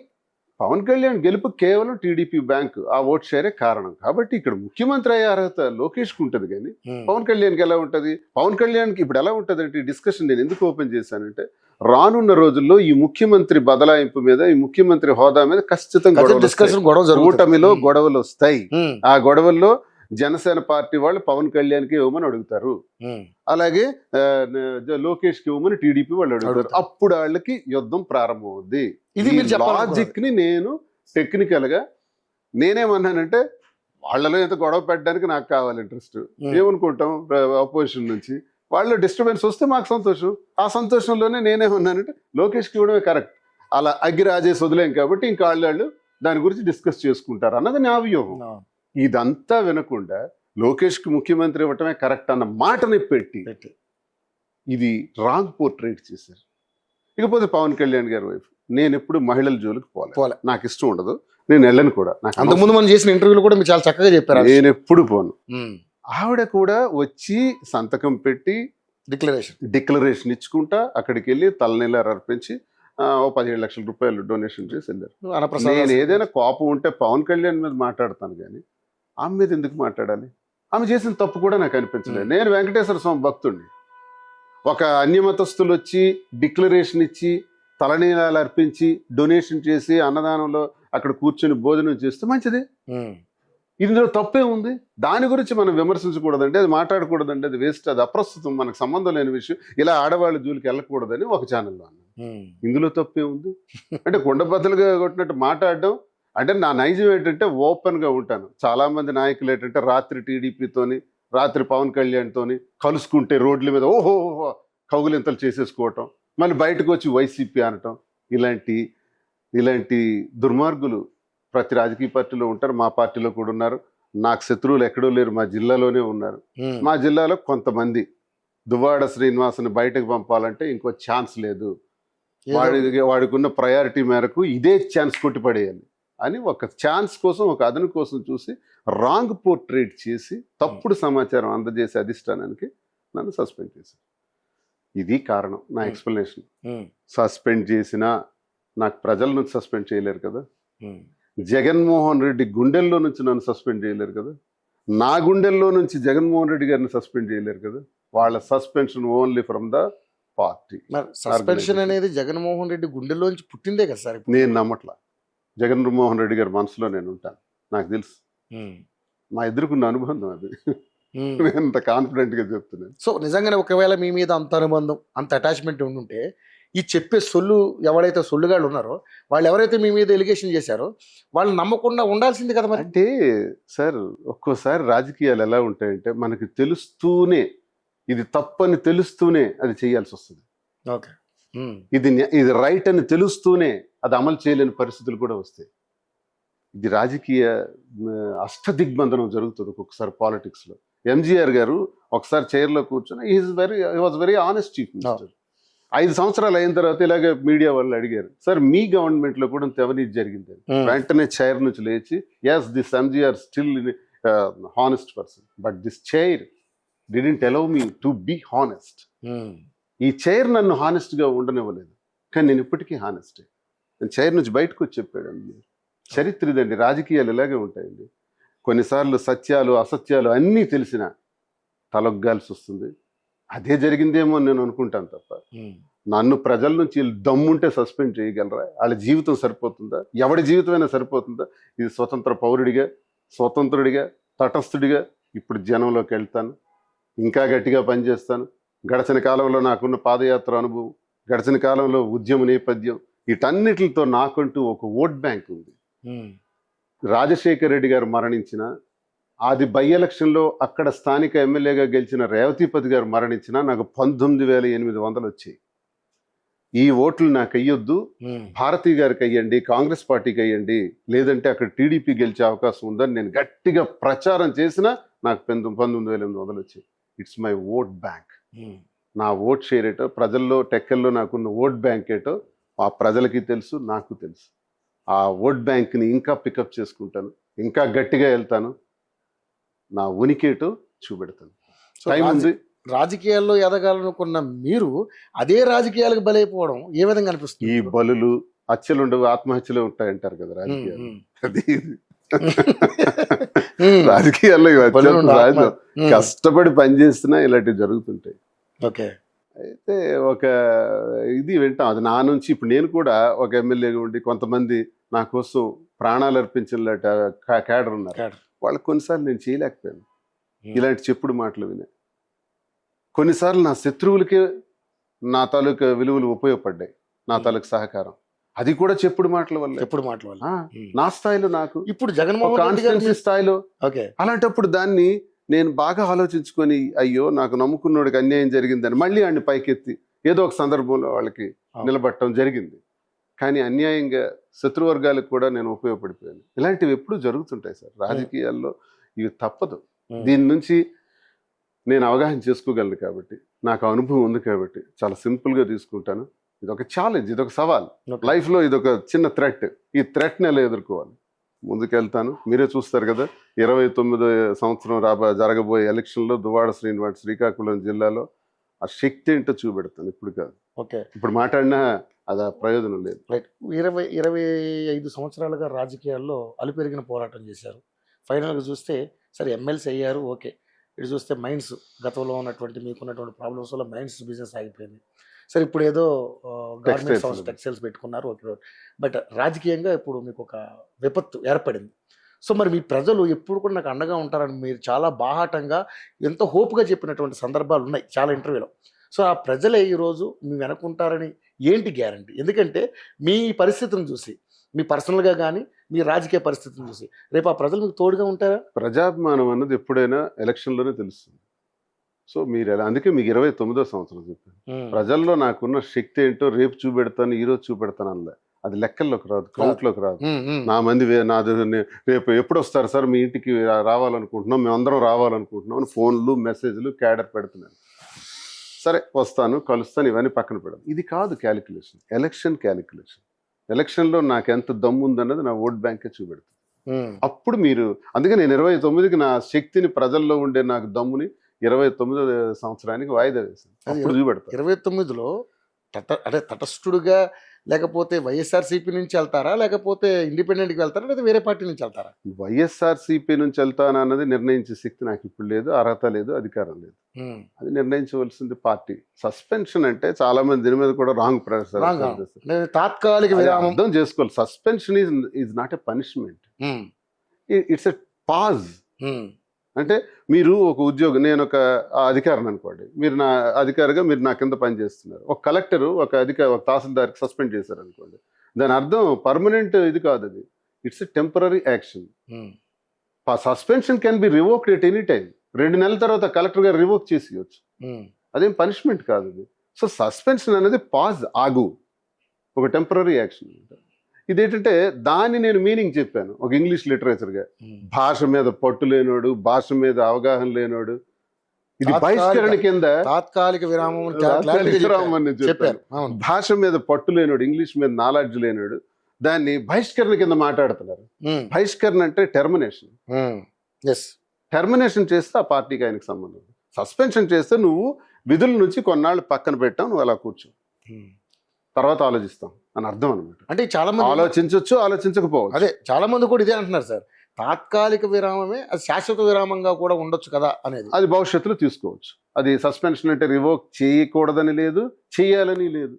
పవన్ కళ్యాణ్ గెలుపు కేవలం టీడీపీ బ్యాంకు ఆ ఓట్ షేరే కారణం. కాబట్టి ఇక్కడ ముఖ్యమంత్రి అయ్యే అర్హత లోకేష్కి ఉంటుంది, కానీ పవన్ కళ్యాణ్కి ఎలా ఉంటుంది? పవన్ కళ్యాణ్కి ఇప్పుడు ఎలా ఉంటుంది అంటే, డిస్కషన్ నేను ఎందుకు ఓపెన్ చేశానంటే, రానున్న రోజుల్లో ఈ ముఖ్యమంత్రి బదలాయింపు మీద, ఈ ముఖ్యమంత్రి హోదా మీద ఖచ్చితంగా కూటమిలో గొడవలు వస్తాయి. ఆ గొడవల్లో జనసేన పార్టీ వాళ్ళు పవన్ కళ్యాణ్కి ఇవ్వమని అడుగుతారు, అలాగే లోకేష్కి ఇవ్వమని టీడీపీ వాళ్ళు అడుగుతారు. అప్పుడు వాళ్ళకి యుద్ధం ప్రారంభమవుద్ది. ఇది లాజిక్ ని నేను టెక్నికల్ గా నేనేమన్నానంటే, వాళ్ళలో ఎంత గొడవ పెట్టడానికి నాకు కావాలి ఇంట్రెస్ట్. ఏమనుకుంటాం అపోజిషన్ నుంచి, వాళ్ళు డిస్టర్బెన్స్ వస్తే మాకు సంతోషం. ఆ సంతోషంలోనే నేనేమన్నానంటే, లోకేష్కి ఇవ్వడమే కరెక్ట్. అలా అగ్గిరాజేసి వదిలేం కాబట్టి ఇంకా వాళ్ళు దాని గురించి డిస్కస్ చేసుకుంటారు అన్నది నా వ్యూహం. ఇదంతా వినకుండా లోకేష్కి ముఖ్యమంత్రి ఇవ్వటమే కరెక్ట్ అన్న మాటని పెట్టి ఇది రాంగ్ పోర్ట్రేట్ చేశారు. ఇకపోతే పవన్ కళ్యాణ్ గారి వైఫ్, నేను ఎప్పుడు మహిళల జోలికి పోలే, నాకు ఇష్టం ఉండదు, నేను వెళ్ళను కూడా. నాకు అంతకుముందు మనం చేసిన ఇంటర్వ్యూలు కూడా మీరు చాలా చక్కగా చెప్పారు. నేను ఎప్పుడు పోను. ఆవిడ కూడా వచ్చి సంతకం పెట్టి డిక్లరేషన్ ఇచ్చుకుంటా అక్కడికి వెళ్ళి తలనీలారు అర్పించి 17 లక్షల రూపాయలు డొనేషన్ చేసి వెళ్ళారు. నేను ఏదైనా కోపం ఉంటే పవన్ కళ్యాణ్ మీద మాట్లాడతాను, కానీ ఆమె మీద ఎందుకు మాట్లాడాలి? ఆమె చేసిన తప్పు కూడా నాకు అనిపించలేదు. నేను వెంకటేశ్వర స్వామి భక్తుడిని. ఒక అన్యమతస్తులు వచ్చి డిక్లరేషన్ ఇచ్చి తలనీలాలు అర్పించి డొనేషన్ చేసి అన్నదానంలో అక్కడ కూర్చొని భోజనం చేస్తే మంచిది. ఇందులో తప్పే ఉంది? దాని గురించి మనం విమర్శించకూడదండి, అది మాట్లాడకూడదండి, అది వేస్ట్, అది అప్రస్తుతం, మనకు సంబంధం లేని విషయం, ఇలా ఆడవాళ్ళ జోలికి వెళ్ళకూడదని ఒక ఛానల్లో అన్నాను. ఇందులో తప్పే ఉంది? అంటే కుండబద్దలుగా కొట్టినట్టు మాట్లాడడం అంటే, నా నైజం ఏంటంటే ఓపెన్గా ఉంటాను. చాలామంది నాయకులు ఏంటంటే రాత్రి టీడీపీతోని, రాత్రి పవన్ కళ్యాణ్తోని కలుసుకుంటే రోడ్ల మీద ఓహో కౌగులింతలు చేసేసుకోవటం, మళ్ళీ బయటకు వచ్చి వైసీపీ అనటం, ఇలాంటి దుర్మార్గులు ప్రతి రాజకీయ పార్టీలో ఉంటారు. మా పార్టీలో కూడా ఉన్నారు. నాకు శత్రువులు ఎక్కడో లేరు, మా జిల్లాలోనే ఉన్నారు. మా జిల్లాలో కొంతమంది దువ్వాడ శ్రీనివాస్ని బయటకు పంపాలంటే ఇంకో ఛాన్స్ లేదు, వాడికి ఉన్న ప్రయారిటీ మేరకు ఇదే ఛాన్స్ కొట్టిపడేయాలి అని ఒక ఛాన్స్ కోసం, ఒక అదను కోసం చూసి రాంగ్ పోర్ట్రేట్ చేసి తప్పుడు సమాచారం అందజేసే అధిష్టానానికి నన్ను సస్పెండ్ చేశారు. ఇది కారణం నా ఎక్స్ప్లెనేషన్. సస్పెండ్ చేసినా నాకు ప్రజల నుంచి సస్పెండ్ చేయలేరు కదా. జగన్మోహన్ రెడ్డి గుండెల్లో నుంచి నన్ను సస్పెండ్ చేయలేరు కదా. నా గుండెల్లో నుంచి జగన్మోహన్ రెడ్డి గారిని సస్పెండ్ చేయలేరు కదా. వాళ్ళ suspension only from the party. Suspension అనేది జగన్మోహన్ రెడ్డి గుండెల్లోంచి పుట్టిందే కదా సార్. నేను నమ్మట్లా. జగన్మోహన్ రెడ్డి గారి మనసులో నేను ఉంటాను, నాకు తెలుసు. మా ఇద్దరుకున్న అనుబంధం అది. నేను అంత కాన్ఫిడెంట్ గా చెప్తున్నాను. సో నిజంగానే ఒకవేళ మీ మీద అంత అనుబంధం, అంత అటాచ్మెంట్ ఉండుంటే ఈ చెప్పే సొల్లు ఎవరైతే సొల్లుగాళ్ళు ఉన్నారో వాళ్ళు ఎవరైతే మీ మీద ఎలిగేషన్ చేశారో వాళ్ళు నమ్మకుండా ఉండాల్సింది కదా మరి. అంటే సార్, ఒక్కోసారి రాజకీయాలు ఎలా ఉంటాయంటే మనకి తెలుస్తూనే, ఇది తప్పని తెలుస్తూనే అది చేయాల్సి వస్తుంది. ఓకే, ఇది రైట్ అని తెలుస్తూనే అది అమలు చేయలేని పరిస్థితులు కూడా వస్తాయి. ఇది రాజకీయ అష్టదిగ్బంధనం జరుగుతుంది ఒక్కొక్కసారి పాలిటిక్స్ లో. ఎంజీఆర్ గారు ఒకసారి చైర్లో కూర్చొని he was very honest chief minister. 5 సంవత్సరాలు అయిన తర్వాత ఇలాగే మీడియా వాళ్ళు అడిగారు, సార్ మీ గవర్నమెంట్ లో కూడా అవినీతి జరిగింది. వెంటనే చైర్ నుంచి లేచి, yes this MGR still honest person, but this chair didn't allow me to be honest. ఈ చైర్ నన్ను హానెస్ట్ గా ఉండనివ్వలేదు, కానీ నేను ఇప్పటికీ హానెస్టే. నేను చైర్ నుంచి బయటకు వచ్చి చెప్పాడండి. చరిత్ర ఇదండి, రాజకీయాలు ఇలాగే ఉంటాయండి. కొన్నిసార్లు సత్యాలు అసత్యాలు అన్నీ తెలిసినా తలొగ్గాల్సి వస్తుంది. అదే జరిగిందేమో అని నేను అనుకుంటాను తప్ప, నన్ను ప్రజల నుంచి దమ్ముంటే సస్పెండ్ చేయగలరా? వాళ్ళ జీవితం సరిపోతుందా? ఎవడి జీవితమైనా సరిపోతుందా? ఇది స్వతంత్ర పౌరుడిగా, స్వతంత్రుడిగా, తటస్థుడిగా ఇప్పుడు జనంలోకి వెళ్తాను, ఇంకా గట్టిగా పనిచేస్తాను. గడిచిన కాలంలో నాకున్న పాదయాత్ర అనుభవం, గడిచిన కాలంలో ఉద్యమ నేపథ్యం, వీటన్నిటితో నాకంటూ ఒక ఓట్ బ్యాంక్ ఉంది. రాజశేఖర రెడ్డి గారు మరణించిన, అది బై ఎలక్షన్లో అక్కడ స్థానిక ఎమ్మెల్యేగా గెలిచిన రేవతిపతి గారు మరణించిన నాకు 19,800 వచ్చాయి. ఈ ఓట్లు నాకు అయ్యొద్దు, భారతీ గారికి అయ్యండి, కాంగ్రెస్ పార్టీకి అయ్యండి, లేదంటే అక్కడ టీడీపీ గెలిచే అవకాశం ఉందని నేను గట్టిగా ప్రచారం చేసినా నాకు 19,800 వచ్చాయి. It's my vote bank. నా ఓట్ షేర్ ఏటో, ప్రజల్లో టెక్కల్లో నాకున్న ఓట్ బ్యాంక్ ఏటో ఆ ప్రజలకి తెలుసు, నాకు తెలుసు. ఆ ఓట్ బ్యాంక్ని ఇంకా పికప్ చేసుకుంటాను, ఇంకా గట్టిగా వెళ్తాను, నా ఉనికేటో చూపెడతాను. టైం ఉంది. రాజకీయాల్లో ఎదగాలనుకున్న మీరు అదే రాజకీయాలకు బలైపోవడం ఏ విధంగా అనిపిస్తుంది? ఈ బలులు హత్యలుండవు, ఆత్మహత్యలు ఉంటాయంటారు కదా రాజకీయాలు. అది రాజకీయాల్లో కష్టపడి పనిచేస్తున్నా ఇలాంటివి జరుగుతుంటాయి. ఓకే, అయితే ఒక ఇది వింటాం, అది నా నుంచి. ఇప్పుడు నేను కూడా ఒక ఎమ్మెల్యేగా ఉండి కొంతమంది నా కోసం ప్రాణాలు అర్పించిన క్యాడర్ ఉన్నారు. వాళ్ళకి కొన్నిసార్లు నేను చేయలేకపోయాను, ఇలాంటి చెప్పుడు మాటలు వినే. కొన్నిసార్లు నా శత్రువులకే నా తాలూకా విలువలు ఉపయోగపడ్డాయి, నా తాలూకు సహకారం. అది కూడా చెప్పుడు మాటల వల్ల. నా స్థాయిలో నాకు ఇప్పుడు జగన్మోహన్ రెడ్డి స్థాయిలో అలాంటప్పుడు దాన్ని నేను బాగా ఆలోచించుకొని, అయ్యో నాకు నమ్ముకున్నోడికి అన్యాయం జరిగిందని మళ్ళీ ఆయన్ని పైకెత్తి ఏదో ఒక సందర్భంలో వాళ్ళకి నిలబడటం జరిగింది. కానీ అన్యాయంగా శత్రువర్గాలకు కూడా నేను ఉపయోగపడిపోయాను. ఇలాంటివి ఎప్పుడు జరుగుతుంటాయి సార్ రాజకీయాల్లో, ఇవి తప్పదు. దీని నుంచి నేను అవగాహన చేసుకోగలను కాబట్టి, నాకు అనుభవం ఉంది కాబట్టి చాలా సింపుల్గా తీసుకుంటాను. ఇదొక ఛాలెంజ్, ఇదొక సవాల్ లైఫ్లో, ఇదొక చిన్న థ్రెట్. ఈ థ్రెట్ని ఎలా ఎదుర్కోవాలి, ముందుకెళ్తాను. మీరే చూస్తారు కదా, 29వ సంవత్సరం జరగబోయే ఎలక్షన్లో దువ్వాడ శ్రీనివాస్ శ్రీకాకుళం జిల్లాలో ఆ శక్తి ఏంటో చూపెడతాను. ఇప్పుడు కాదు, ఇప్పుడు మాట్లాడినా అది ప్రయోజనం లేదు. 25 సంవత్సరాలుగా రాజకీయాల్లో అలుపెరిగిన పోరాటం చేశారు. ఫైనల్గా చూస్తే సరే ఎమ్మెల్సీ అయ్యారు, ఓకే. ఇటు చూస్తే మైన్స్, గతంలో ఉన్నటువంటి మీకున్నటువంటి ప్రాబ్లమ్స్ వల్ల మైన్స్ బిజినెస్ ఆగిపోయింది. సరే ఇప్పుడు ఏదో గార్మెంట్స్ హౌస్, టెక్స్టైల్స్ పెట్టుకున్నారు, ఓకే. బట్ రాజకీయంగా ఇప్పుడు మీకు ఒక విపత్తు ఏర్పడింది. సో మరి మీ ప్రజలు ఎప్పుడు కూడా నాకు అండగా ఉంటారని మీరు చాలా బాహాటంగా, ఎంతో హోప్గా చెప్పినటువంటి సందర్భాలు ఉన్నాయి చాలా ఇంటర్వ్యూలో. సో ఆ ప్రజలే ఈరోజు మీ వెనకుంటారని ఏంటి గ్యారంటీ? ఎందుకంటే మీ పరిస్థితిని చూసి, మీ పర్సనల్గా కానీ మీ రాజకీయ పరిస్థితిని చూసి రేపు ఆ ప్రజలు మీకు తోడుగా ఉంటారా? ప్రజాభిమానం అన్నది ఎప్పుడైనా ఎలక్షన్లోనే తెలుస్తుంది. సో మీరు ఎలా, అందుకే మీకు 29వ సంవత్సరం చెప్పాను. ప్రజల్లో నాకున్న శక్తి ఏంటో రేపు చూపెడతాను, ఈరోజు చూపెడతాను అనలే. అది లెక్కల్లోకి రాదు, కౌంట్లోకి రాదు. నా మంది నాది రేపు ఎప్పుడు వస్తారు సార్ మీ ఇంటికి రావాలనుకుంటున్నాం, మేమందరం రావాలనుకుంటున్నాం అని ఫోన్లు, మెసేజ్లు, క్యాడర్ పెడుతున్నాను. సరే వస్తాను, కలుస్తాను, ఇవన్నీ పక్కన పెడతాను. ఇది కాదు క్యాలిక్యులేషన్, ఎలక్షన్ క్యాలిక్యులేషన్. ఎలక్షన్లో నాకు ఎంత దమ్ము ఉందన్నది నా ఓట్ బ్యాంకే చూపెడుతుంది. అప్పుడు మీరు, అందుకే నేను 29కి నా శక్తిని, ప్రజల్లో ఉండే నాకు దమ్ముని 29వ సంవత్సరానికి వాయిదా వేశాను. అప్పుడు చూపెడతాను. 29లో అంటే తటస్థుడుగా లేకపోతే వైఎస్ఆర్సీపీ నుంచి వెళ్తారా, లేకపోతే ఇండిపెండెంట్కి వెళ్తారా, లేదా వేరే పార్టీ నుంచి వెళ్తారా? వైఎస్ఆర్సీపీ నుంచి వెళ్తాను అన్నది నిర్ణయించే శక్తి నాకు ఇప్పుడు లేదు, అర్హత లేదు, అధికారం లేదు. అది నిర్ణయించవలసింది పార్టీ. సస్పెన్షన్ అంటే చాలా మంది దీని మీద కూడా రాంగ్ తాత్కాలిక విరామం అర్థం చేసుకోవాలి. Suspension is not a punishment, it's a pause. అంటే మీరు ఒక ఉద్యోగం, నేను ఒక అధికారిని అనుకోండి, మీరు నా అధికారిగా మీరు నా కింద పనిచేస్తున్నారు. ఒక కలెక్టరు ఒక తహసీల్దార్కి సస్పెండ్ చేశారు అనుకోండి, దాని అర్థం పర్మనెంట్ ఇది కాదు, అది it's a temporary action. Suspension can be revoked at any time. 2 నెలల తర్వాత కలెక్టర్ గారు రివోక్ చేసేయచ్చు, అదేం పనిష్మెంట్ కాదు అది. సో సస్పెన్షన్ అనేది పాజ్, ఆగు, ఒక టెంపరీ యాక్షన్. ఇదేంటంటే దాన్ని నేను మీనింగ్ చెప్పాను ఒక ఇంగ్లీష్ లిటరేచర్గా. భాష మీద పట్టు లేనోడు, భాష మీద అవగాహన లేనోడు, ఇది బహిష్కరణ కింద తాత్కాలిక విరామం అని చెప్పాను. భాష మీద పట్టు లేనోడు, ఇంగ్లీష్ మీద నాలెడ్జ్ లేనోడు, దాన్ని బహిష్కరణ కింద మాట్లాడుతున్నారు. బహిష్కరణ అంటే టెర్మినేషన్. టెర్మినేషన్ చేస్తే ఆ పార్టీకి ఆయనకు సంబంధం. సస్పెన్షన్ చేస్తే నువ్వు విధుల నుంచి కొన్నాళ్ళు పక్కన పెట్టావు, నువ్వు అలా కూర్చో, తర్వాత ఆలోచిస్తాం అని అర్థం అనమాట. అంటే చాలా మంది ఆలోచించవచ్చు, ఆలోచించకపోవచ్చు. అదే చాలా మంది కూడా ఇదే అంటున్నారు సార్, తాత్కాలిక విరామమే అది శాశ్వత విరామంగా కూడా ఉండొచ్చు కదా అనేది. అది భవిష్యత్తులో తీసుకోవచ్చు. అది సస్పెన్షన్ అంటే రివోక్ చేయకూడదని లేదు, చేయాలని లేదు,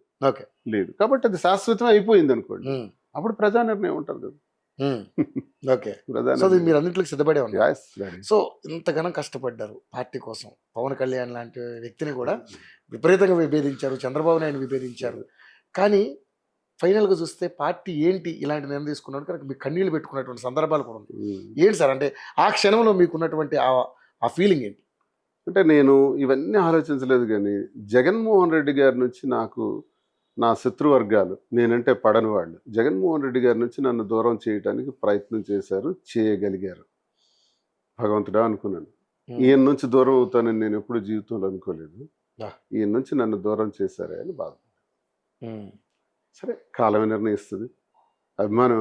లేదు. కాబట్టి అది శాశ్వతం అయిపోయింది అనుకోండి, అప్పుడు ప్రజా నిర్ణయం ఉంటుంది కదా. మీరు అన్నింటికి సిద్ధపడే ఉన్నారు. సో ఇంతగానో కష్టపడ్డారు పార్టీ కోసం. పవన్ కళ్యాణ్ లాంటి వ్యక్తిని కూడా విపరీతంగా విభేదించారు, చంద్రబాబు నాయుడు విభేదించారు. కానీ ఫైనల్గా చూస్తే పార్టీ ఏంటి ఇలాంటి నిర్ణయం తీసుకున్నాడు కనుక మీకు కన్నీళ్ళు పెట్టుకున్నటువంటి సందర్భాలు కూడా ఉన్నాయి. ఏంటి సార్ అంటే ఆ క్షణంలో మీకున్నటువంటి ఆ ఫీలింగ్ ఏంటి? అంటే నేను ఇవన్నీ ఆలోచించలేదు, కానీ జగన్మోహన్ రెడ్డి గారి నుంచి నాకు నా శత్రువర్గాలు, నేనంటే పడని వాళ్ళు, జగన్మోహన్ రెడ్డి గారి నుంచి నన్ను దూరం చేయడానికి ప్రయత్నం చేశారు, చేయగలిగారు. భగవంతుడా అనుకున్నాను. ఈయన నుంచి దూరం అవుతానని నేను ఎప్పుడు జీవితంలో అనుకోలేదు. ఈయన నుంచి నన్ను దూరం చేశారే అని బాధ. సరే, కాలమే నిర్ణయిస్తుంది. అభిమానం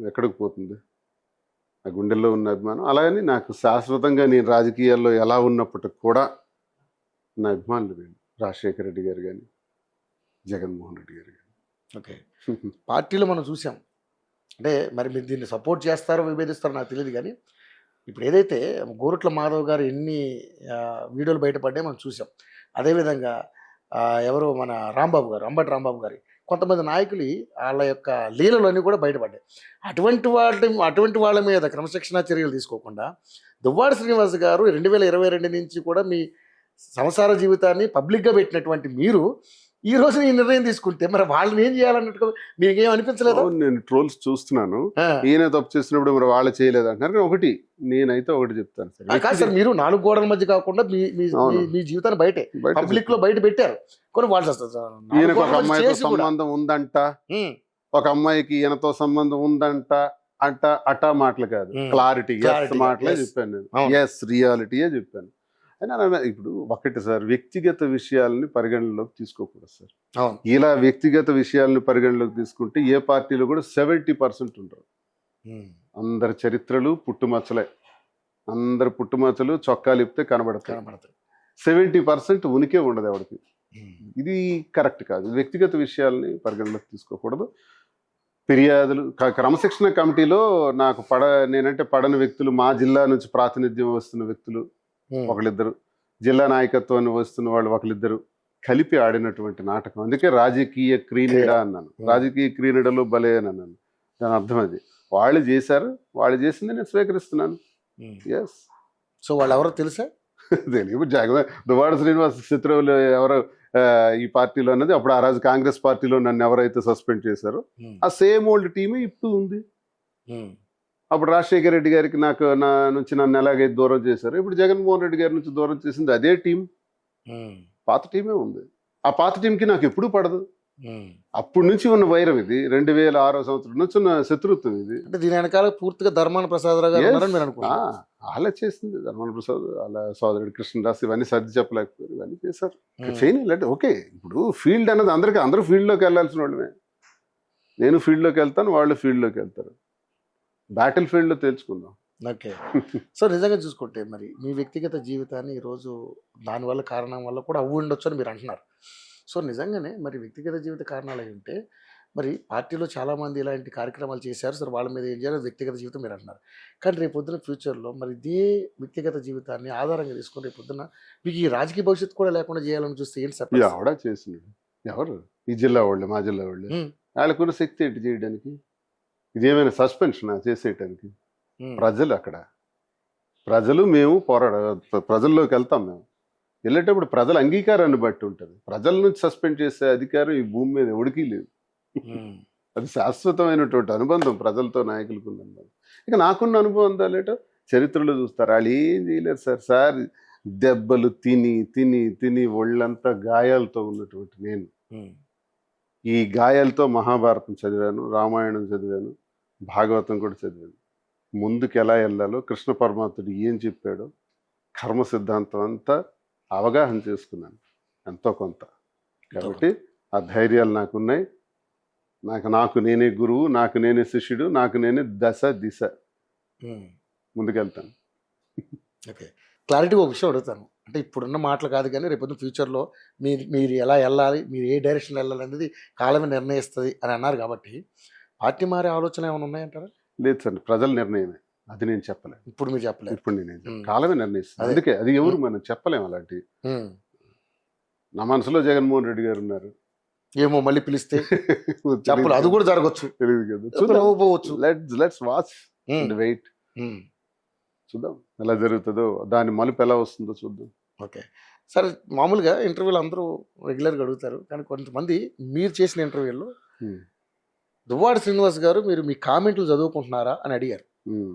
ఎక్కడికి పోతుంది, ఆ గుండెల్లో ఉన్న అభిమానం. అలాగని నాకు శాశ్వతంగా నేను రాజకీయాల్లో ఎలా ఉన్నప్పటికి కూడా నా అభిమానులు వేరు. రాజశేఖర రెడ్డి గారు కానీ, జగన్మోహన్ రెడ్డి గారు కానీ. ఓకే, పార్టీలో మనం చూసాం. అంటే మరి మీరు దీన్ని సపోర్ట్ చేస్తారో విభేదిస్తారో నాకు తెలియదు, కానీ ఇప్పుడు ఏదైతే గోరుట్ల మాధవ్ గారు ఎన్ని వీడియోలు బయటపడ్డాయో మనం చూసాం. అదేవిధంగా ఎవరు మన రాంబాబు గారు, అంబటి రాంబాబు గారి కొంతమంది నాయకులు వాళ్ళ యొక్క లీలలన్నీ కూడా బయటపడ్డాయి. అటువంటి వాళ్ళ మీద క్రమశిక్షణా చర్యలు తీసుకోకుండా దువ్వాడ శ్రీనివాస్ గారు 2022 నుంచి కూడా మీ సంసార జీవితాన్ని పబ్లిక్గా పెట్టినటువంటి మీరు ఈ రోజు ఈ నిర్ణయం తీసుకుంటే మరి వాళ్ళని ఏం చేయాలన్నట్టుగా మీకేం అనిపించలేదు? నేను ట్రోల్స్ చూస్తున్నాను, ఈయన తప్పు చేసినప్పుడు మరి వాళ్ళు చేయలేదు అంటున్నారు. ఒకటి నేనైతే ఒకటి చెప్తాను సార్, మీరు 4 గోడల మధ్య కాకుండా మీ జీవితాన్ని బయటే పబ్లిక్ లో బయట పెట్టారు. కొన్ని వాళ్ళు ఈయనకు ఒక అమ్మాయితో సంబంధం ఉందంట, ఒక అమ్మాయికి ఈయనతో సంబంధం ఉందంట అట్టా మాటలు కాదు, క్లారిటీ మాటలే చెప్పాను నేను. ఎస్, రియాలిటీయే చెప్పాను. అయినా ఇప్పుడు ఒకటి సార్, వ్యక్తిగత విషయాలని పరిగణనలోకి తీసుకోకూడదు సార్. ఇలా వ్యక్తిగత విషయాలను పరిగణలోకి తీసుకుంటే ఏ పార్టీలో కూడా 70% ఉంటారు. అందరి చరిత్రలు పుట్టుమచ్చలే, అందరు పుట్టుమచ్చలు చొక్కాలు ఇప్పితే కనబడతాయి. 70% ఉనికే ఉండదు ఎవరికి. ఇది కరెక్ట్ కాదు. వ్యక్తిగత విషయాలని పరిగణలోకి తీసుకోకూడదు. ఫిర్యాదులు, క్రమశిక్షణ కమిటీలో నాకు నేనంటే పడని వ్యక్తులు, మా జిల్లా నుంచి ప్రాతినిధ్యం వస్తున్న వ్యక్తులు ఒకళ్ళిద్దరు, జిల్లా నాయకత్వాన్ని వస్తున్న వాళ్ళు ఒకళ్ళిద్దరు కలిపి ఆడినటువంటి నాటకం. అందుకే రాజకీయ క్రీడ అన్నాను. రాజకీయ క్రీడలో భలే అని అన్నాను. దాని అర్థం అది. వాళ్ళు చేశారు, వాళ్ళు చేసింది నేను స్వీకరిస్తున్నాను. ఎస్. సో వాళ్ళు ఎవరో తెలుసా? తెలియదు. దువ్వాడ శ్రీనివాస్ శత్రువులు ఎవరో ఈ పార్టీలో అన్నది అప్పుడు ఆ రోజు కాంగ్రెస్ పార్టీలో నన్ను ఎవరైతే సస్పెండ్ చేశారో ఆ సేమ్ ఓల్డ్ టీమే ఇప్పుడు ఉంది. అప్పుడు రాజశేఖర రెడ్డి గారికి నా నుంచి నన్ను ఎలాగైతే దూరం చేశారు, ఇప్పుడు జగన్మోహన్ రెడ్డి గారి నుంచి దూరం చేసింది అదే టీం, పాత టీమే ఉంది. ఆ పాత టీంకి నాకు ఎప్పుడూ పడదు. అప్పటి నుంచి ఉన్న వైరం ఇది. 2006వ సంవత్సరం నుంచి ఉన్న శత్రుత్వం ఇది. అంటే దీని వెనకాల పూర్తిగా ధర్మాన ప్రసాదరావు గారు అలా చేసింది. ధర్మాన ప్రసాద్, అలా సోదరుడు కృష్ణదాస్, ఇవన్నీ సర్ది చెప్పలేకపోయారు, ఇవన్నీ చేశారు. చేయలేంటే ఓకే. ఇప్పుడు ఫీల్డ్ అన్నది అందరూ ఫీల్డ్లోకి వెళ్ళాల్సిన వాళ్ళమే. నేను ఫీల్డ్లోకి వెళ్తాను, వాళ్ళు ఫీల్డ్లోకి వెళ్తారు. బ్యాటిల్ ఫీల్డ్లో తేల్చుకుందాం. ఓకే. సో నిజంగా చూసుకుంటే మరి మీ వ్యక్తిగత జీవితాన్ని ఈరోజు దానివల్ల కారణం వల్ల కూడా అవ్వి ఉండొచ్చు అని మీరు అంటున్నారు. సో నిజంగానే మరి వ్యక్తిగత జీవిత కారణాలు అయి ఉంటే మరి పార్టీలో చాలామంది ఇలాంటి కార్యక్రమాలు చేశారు. సరే వాళ్ళ మీద ఏం చేయాలి వ్యక్తిగత జీవితం మీరు అంటున్నారు. కానీ రేపు పొద్దున ఫ్యూచర్‌లో మరి ఇదే వ్యక్తిగత జీవితాన్ని ఆధారంగా తీసుకొని రేపు పొద్దున మీకు ఈ రాజకీయ భవిష్యత్తు కూడా లేకుండా చేయాలని చూస్తే ఏంటి సార్ పరిస్థితి? ఎవడా చేసింది? ఎవరు? ఈ జిల్లా వాళ్ళు, మా జిల్లా వాళ్ళు. హ్మ్. వాళ్ళకున్న శక్తి ఏంటి చేయడానికి? ఇదేమైనా సస్పెన్షనా చేసేయటానికి? హ్మ్. ప్రజలు అక్కడ. ప్రజలు మేము ప్రజల్లోకి వెళ్తాం మేము. వెళ్ళేటప్పుడు ప్రజల అంగీకారాన్ని బట్టి ఉంటుంది. ప్రజల నుంచి సస్పెండ్ చేసే అధికారం ఈ భూమి మీద ఎవడికి లేదు. హ్మ్. అది శాశ్వతమైనటువంటి అనుబంధం ప్రజలతో నాయకులకు ఉన్న అనుబంధం. ఇక నాకున్న అనుభవం లేటో చరిత్రలో చూస్తారు. వాళ్ళు ఏం చేయలేరు సార్. దెబ్బలు తిని తిని తిని ఒళ్ళంతా గాయాలతో ఉన్నటువంటి నేను హ్మ్. ఈ గాయాలతో మహాభారతం చదివాను, రామాయణం చదివాను, భాగవతం కూడా చదివాను. ముందుకు ఎలా వెళ్ళాలో కృష్ణ పరమాత్ముడు ఏం చెప్పాడో కర్మ సిద్ధాంతం అంతా అవగాహన చేసుకున్నాను ఎంతో కొంత. కాబట్టి ఆ ధైర్యాలు నాకున్నాయి. నాకు నేనే గురువు, నాకు నేనే శిష్యుడు, నాకు నేనే దశ దిశ. హ్మ్. ముందుకెళ్తాను. ఓకే. క్లారిటీగా ఒక విషయం అడుగుతాను. అంటే ఇప్పుడున్న మాటలు కాదు కానీ రేపొద్దున ఫ్యూచర్‌లో మీరు ఎలా వెళ్ళాలి, మీరు ఏ డైరెక్షన్‌లో వెళ్ళాలనేది కాలమే నిర్ణయిస్తది అని అన్నారు కాబట్టి, పార్టీ మారే ఆలోచన ఏమైనా ఉన్నాయంటారా? లేదు సార్, ప్రజల నిర్ణయమే. అది నేను చెప్పలేను. ఇప్పుడు మీరు చెప్పలేరు. ఇప్పుడు నేనేం చెప్పను. హ్మ్. కాలమే నిర్ణయిస్తుంది. అదే. అందుకే అది ఎవరు మనం చెప్పలేము అలాంటివి. హ్మ్. నా మనసులో జగన్మోహన్ రెడ్డి గారు ఉన్నారు. ఏమో మళ్ళీ పిలిస్తే చెప్పలేదు. అది కూడా జరగచ్చు. తెలియదు కదా. పిలవకపోవచ్చు. Let's watch and wait. Hmm. చూద్దాం ఎలా జరుగుతుందో, దాని మలుపు ఎలా వస్తుందో చూద్దాం. ఓకే. సరే మామూలుగా ఇంటర్వ్యూలు అందరూ రెగ్యులర్‌గా అడుగుతారు. కానీ కొంతమంది మీరు చేసిన ఇంటర్వ్యూల్లో Hmm. దువ్వాడ శ్రీనివాస్ గారు మీరు మీ కామెంట్లు చదువుకుంటున్నారా అని అడిగారు Hmm.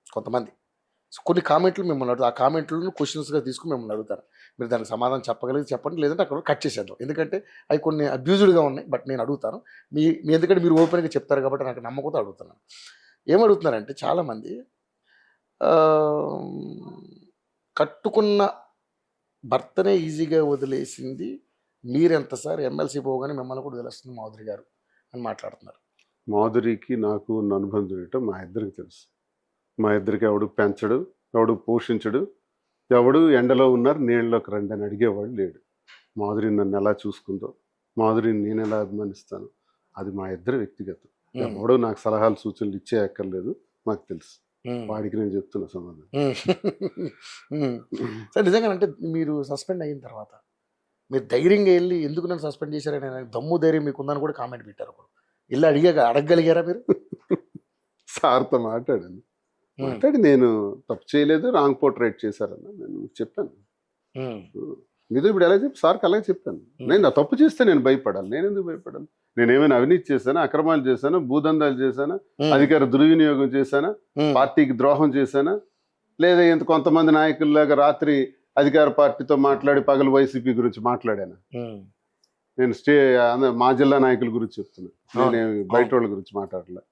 కొంతమంది. సో కొన్ని కామెంట్లు మిమ్మల్ని అడుగుతారు. ఆ కామెంట్లను క్వశ్చన్స్‌గా తీసుకొని మిమ్మల్ని అడుగుతారు. మీరు దానికి సమాధానం చెప్పగలిగితే చెప్పండి. లేదంటే అక్కడ కట్ చేసేద్దాం. ఎందుకంటే అవి కొన్ని అబ్యూజ్డ్‌గా ఉన్నాయి. బట్ నేను అడుగుతాను. ఎందుకంటే మీరు ఓపెన్‌గా చెప్తారు కాబట్టి నాకు నమ్మకంతో అడుగుతున్నాను. ఏమడుగుతున్నారంటే చాలామంది కట్టుకున్న భర్తనే ఈజీగా వదిలేసింది మీరెంత సార్, ఎమ్మెల్సీ పోగానే మిమ్మల్ని కూడా వదిలేస్తుంది మాధురి గారు అని మాట్లాడుతున్నారు. మాధురికి నాకు ఉన్న అనుబంధం ఏంటో మా ఇద్దరికి తెలుసు. మా ఇద్దరికి ఎవడు పెంచడు, ఎవడు పోషించడు, ఎవడు ఎండలో ఉన్నారు నీళ్ళలోకి రండి అని అడిగేవాడు లేడు. మాధురి నన్ను ఎలా చూసుకుందో, మాధురిని నేను ఎలా అభిమానిస్తాను, అది మా ఇద్దరు వ్యక్తిగతం. ఎవడో నాకు సలహాలు సూచనలు ఇచ్చే అక్కర్లేదు, మాకు తెలుసు. వాడికి నేను చెప్తున్నా సమాధానం. సార్ నిజంగా అంటే మీరు సస్పెండ్ అయిన తర్వాత మీరు ధైర్యంగా వెళ్ళి ఎందుకు నన్ను సస్పెండ్ చేశారని దమ్ము ధైర్యం మీకు ఉందని కూడా కామెంట్ పెట్టారు. అప్పుడు వెళ్ళి అడగగలిగారా మీరు? సార్తో మాట్లాడి నేను తప్పు చేయలేదు, రాంగ్ పోర్ట్రేట్ చేశారన్న నేను చెప్పాను. మీతో ఇప్పుడు ఎలా చెప్పి సార్కి అలాగే చెప్పాను. నేను నా తప్పు చేస్తే నేను భయపడాలి. నేను ఎందుకు భయపడాలి? నేనేమైనా అవినీతి చేశానా, అక్రమాలు చేశానా, భూదందాలు చేశానా, అధికార దుర్వినియోగం చేశానా, పార్టీకి ద్రోహం చేశానా, లేదా ఇంత కొంతమంది నాయకుల్లాగా రాత్రి అధికార పార్టీతో మాట్లాడి పగలు వైసీపీ గురించి మాట్లాడాను. నేను మా జిల్లా నాయకుల గురించి చెప్తున్నా, నేను బయట వాళ్ళ గురించి మాట్లాడలే.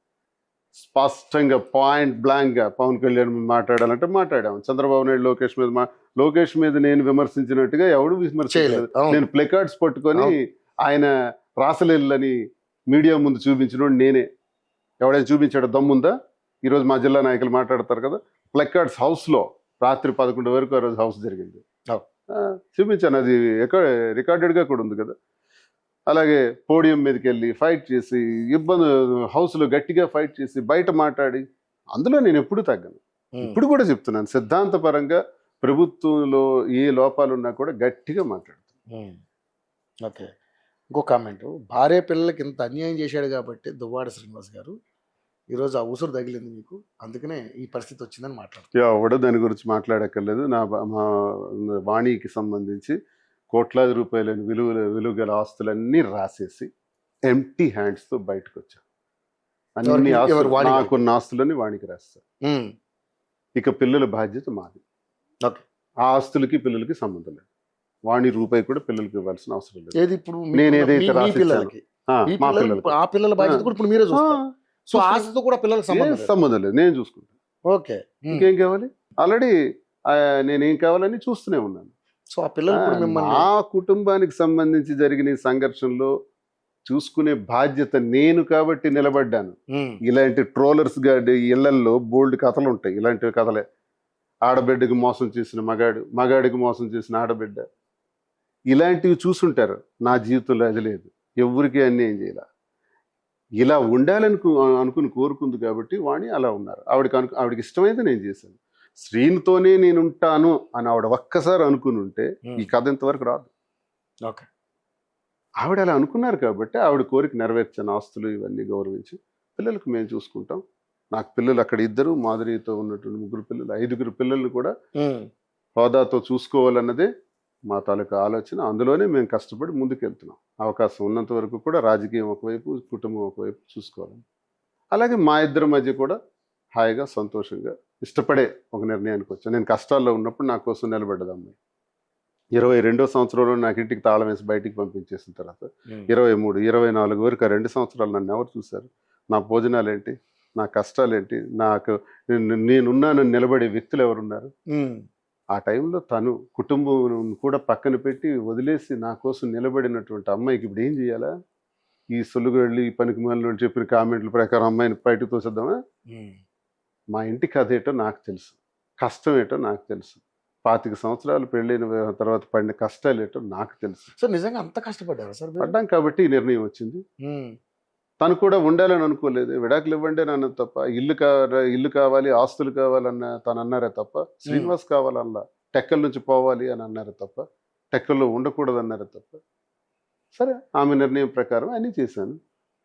స్పష్టంగా పాయింట్ బ్లాంక్ గా పవన్ కళ్యాణ్ మీద మాట్లాడాలంటే మాట్లాడాము. చంద్రబాబు నాయుడు లోకేష్ మీద నేను విమర్శించినట్టుగా ఎవడు విమర్శించలేదు. నేను ప్లెకార్డ్స్ పట్టుకొని ఆయన రాసలేళ్ళని మీడియా ముందు చూపించినోడు నేనే. ఎవడైనా చూపించాడు దమ్ముందా? ఈరోజు మా జిల్లా నాయకులు మాట్లాడతారు కదా, ప్లెకార్డ్స్ హౌస్లో రాత్రి 11 వరకు ఆ రోజు హౌస్ జరిగింది, చూపించాను. అది రికార్డెడ్గా కూడా ఉంది కదా. అలాగే పోడియం మీదకి వెళ్ళి ఫైట్ చేసి హౌస్లో గట్టిగా ఫైట్ చేసి బయట మాట్లాడి, అందులో నేను ఎప్పుడు తగ్గను. ఇప్పుడు కూడా చెప్తున్నాను, సిద్ధాంతపరంగా ప్రభుత్వంలో ఏ లోపాలు ఉన్నా కూడా గట్టిగా మాట్లాడుతున్నాను. ఓకే. ఇంకో కామెంట్, భార్య పిల్లలకి ఇంత అన్యాయం చేశాడు కాబట్టి దువ్వాడ శ్రీనివాస్ గారు ఈరోజు ఆ ఉసురు తగిలింది మీకు, అందుకనే ఈ పరిస్థితి వచ్చిందని మాట్లాడుతున్నారు. ఎవడో దాని గురించి మాట్లాడక్కర్లేదు. మా వాణికి సంబంధించి కోట్లాది రూపాయల విలువ గల ఆస్తులన్నీ రాసేసి ఎంటీ హ్యాండ్స్తో బయటకు వచ్చాను. అన్ని నాకున్న ఆస్తులన్నీ వాణికి రాస్తారు. ఇక పిల్లల బాధ్యత మాది. ఆ ఆస్తులకి పిల్లలకి సంబంధం లేదు. వాణి రూపాయి కూడా పిల్లలకి ఇవ్వాల్సిన అవసరం లేదు. నేను ఏదైతే రాసిచ్చాను మా పిల్లలకి, ఆ పిల్లల బాధ్యత కూడా ఇప్పుడు మీరే చూస్తారు. సో ఆస్తితో కూడా పిల్లలకి సంబంధం లేదు, నేను చూసుకుంటాను. ఓకే. ఇంకేం కావాలి? ఆల్రెడీ నేనేం కావాలని చూస్తూనే ఉన్నాను. సో ఆ పిల్లలు ఆ కుటుంబానికి సంబంధించి జరిగిన సంఘర్షణలో చూసుకునే బాధ్యత నేను కాబట్టి నిలబడ్డాను. ఇలాంటి ట్రోలర్స్ గాడి ఇళ్లల్లో బోల్డ్ కథలు ఉంటాయి. ఇలాంటి కథలే. ఆడబిడ్డకి మోసం చేసిన మగాడు, మగాడికి మోసం చేసిన ఆడబిడ్డ, ఇలాంటివి చూసుంటారు. నా జీవితంలో అది లేదు. ఎవరికి అన్యాయం చేయాల. ఇలా ఉండాలని అనుకుని కోరుకుంది కాబట్టి వాణి అలా ఉన్నారు. ఆవిడకి ఇష్టమైతే నేను చేశాను. శ్రీనితోనే నేను ఉంటాను అని ఆవిడ ఒక్కసారి అనుకుని ఉంటే ఈ కథ ఇంతవరకు రాదు. ఓకే. ఆవిడ అలా అనుకున్నారు కాబట్టి ఆవిడ కోరిక నెరవేర్చాను. ఆస్తులు ఇవన్నీ గౌరవించి పిల్లలకు మేము చూసుకుంటాం. నాకు పిల్లలు అక్కడ 2, మాధురితో ఉన్నటువంటి 3 పిల్లలు, 5 పిల్లల్ని కూడా హోదాతో చూసుకోవాలన్నదే మా తాలూకా ఆలోచన. అందులోనే మేము కష్టపడి ముందుకెళ్తున్నాం. అవకాశం ఉన్నంత వరకు కూడా రాజకీయం ఒకవైపు, కుటుంబం ఒకవైపు చూసుకోవాలని. అలాగే మా ఇద్దరి మధ్య కూడా హాయిగా సంతోషంగా ఇష్టపడే ఒక నిర్ణయానికి వచ్చాను. నేను కష్టాల్లో ఉన్నప్పుడు నా కోసం నిలబడ్డది అమ్మాయి. 22వ సంవత్సరంలో నాకు ఇంటికి తాళం వేసి బయటికి పంపించేసిన తర్వాత 23, 24 వరకు 2 సంవత్సరాలు నన్ను ఎవరు చూశారు? నా భోజనాలు ఏంటి, నా కష్టాలు ఏంటి, నాకు నేనున్నానని నిలబడే వ్యక్తులు ఎవరున్నారు? ఆ టైంలో తను కుటుంబం కూడా పక్కన పెట్టి వదిలేసి నా కోసం నిలబడినటువంటి అమ్మాయికి ఇప్పుడు ఏం చేయాలా? ఈ సొల్లుగళ్ళు, ఈ పనికి మళ్ళీ చెప్పిన కామెంట్ల ప్రకారం అమ్మాయిని బయటకు తోసేద్దామా? మా ఇంటి కథ ఏంటో నాకు తెలుసు, కష్టం ఏంటో నాకు తెలుసు. 25 సంవత్సరాలు పెళ్ళైన తర్వాత పడిన కష్టాలు ఏంటో నాకు తెలుసు. సో నిజంగా అంత కష్టపడ్డారా సార్? పడ్డాం కాబట్టి ఈ నిర్ణయం వచ్చింది. తను కూడా ఉండాలని అనుకోలేదు. విడాకులు ఇవ్వండి అని అన్నది తప్ప, ఇల్లు కావాలి, ఆస్తులు కావాలన్న తను అన్నారే తప్ప, శ్రీనివాస్ కావాలన్నా, టెక్కల నుంచి పోవాలి అని అన్నారే తప్ప, టెక్కల్లో ఉండకూడదు అన్నారే తప్ప. సరే, ఆమె నిర్ణయం ప్రకారం అన్నీ చేశాను.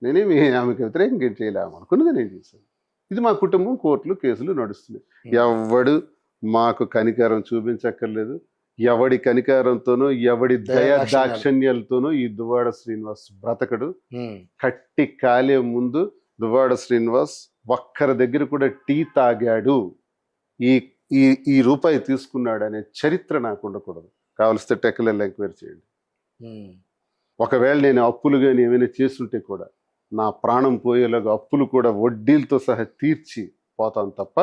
నేనేమి ఆమెకు వ్యతిరేకంగా ఏం చేయలేము, అనుకున్నది నేను చేశాను. ఇది మా కుటుంబం, కోర్టులు, కేసులు నడుస్తున్నాయి. ఎవడు మాకు కనికారం చూపించక్కర్లేదు. ఎవడి కనికారంతోనో, ఎవడి దయా దాక్షణ్యాలతోనో ఈ దువ్వాడ శ్రీనివాస్ బ్రతకడు. కట్టి కాలే ముందు దువ్వాడ శ్రీనివాస్ ఒక్కరి దగ్గర కూడా టీ తాగాడు, ఈ రూపాయి తీసుకున్నాడు అనే చరిత్ర నాకు ఉండకూడదు. కావలిస్తే టెక్కలలో ఎంక్వైరీ చేయండి. ఒకవేళ నేను అప్పులు కానీ ఏమైనా చేస్తుంటే కూడా నా ప్రాణం పోయేలాగా అప్పులు కూడా వడ్డీలతో సహా తీర్చి పోతాను తప్ప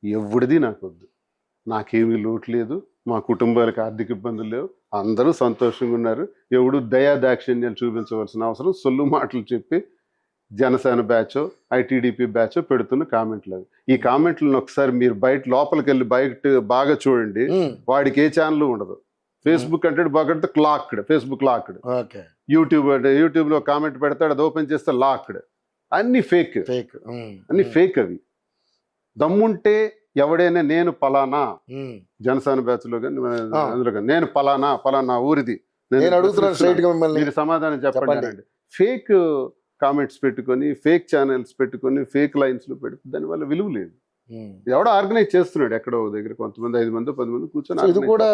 ఎవడిది నాకు వద్దు. నాకేమీ లోటు లేదు. మా కుటుంబాలకు ఆర్థిక ఇబ్బందులు లేవు. అందరూ సంతోషంగా ఉన్నారు. ఎవడు దయా దాక్షిణ్యాలు చూపించవలసిన అవసరం సొల్లు మాటలు చెప్పి జనసేన బ్యాచో, ఐటీడీపీ బ్యాచో పెడుతున్న కామెంట్లు అవి. ఈ కామెంట్లను ఒకసారి మీరు లోపలికి వెళ్ళి బయట బాగా చూడండి. వాడికి ఏ ఛానల్ ఉండదు. ఫేస్బుక్ అంటే బాగా క్లాక్డ్, ఫేస్బుక్ లాక్డ్. యూట్యూబ్ అంటే యూట్యూబ్ లో కామెంట్ పెడతాడు, అది ఓపెన్ చేస్తే లాక్డ్. అన్ని ఫేక్, అన్ని ఫేక్. అవి దమ్ముంటే ఎవడైనా నేను పలానా, జనసేన బ్యాచ్ లో కానీ అందులో కానీ నేను పలానా ఊరిది మీరు సమాధానం చెప్పండి. ఫేక్ కామెంట్స్ పెట్టుకొని, ఫేక్ ఛానల్స్ పెట్టుకొని, ఫేక్ లైన్స్ లో పెడితే దానివల్ల విలువ లేదు. ఎవడో ఆర్గనైజ్ చేస్తున్నాడు ఎక్కడో దగ్గర, కొంతమంది 5 మంది 10 మంది కూర్చొని. ఇది కూడా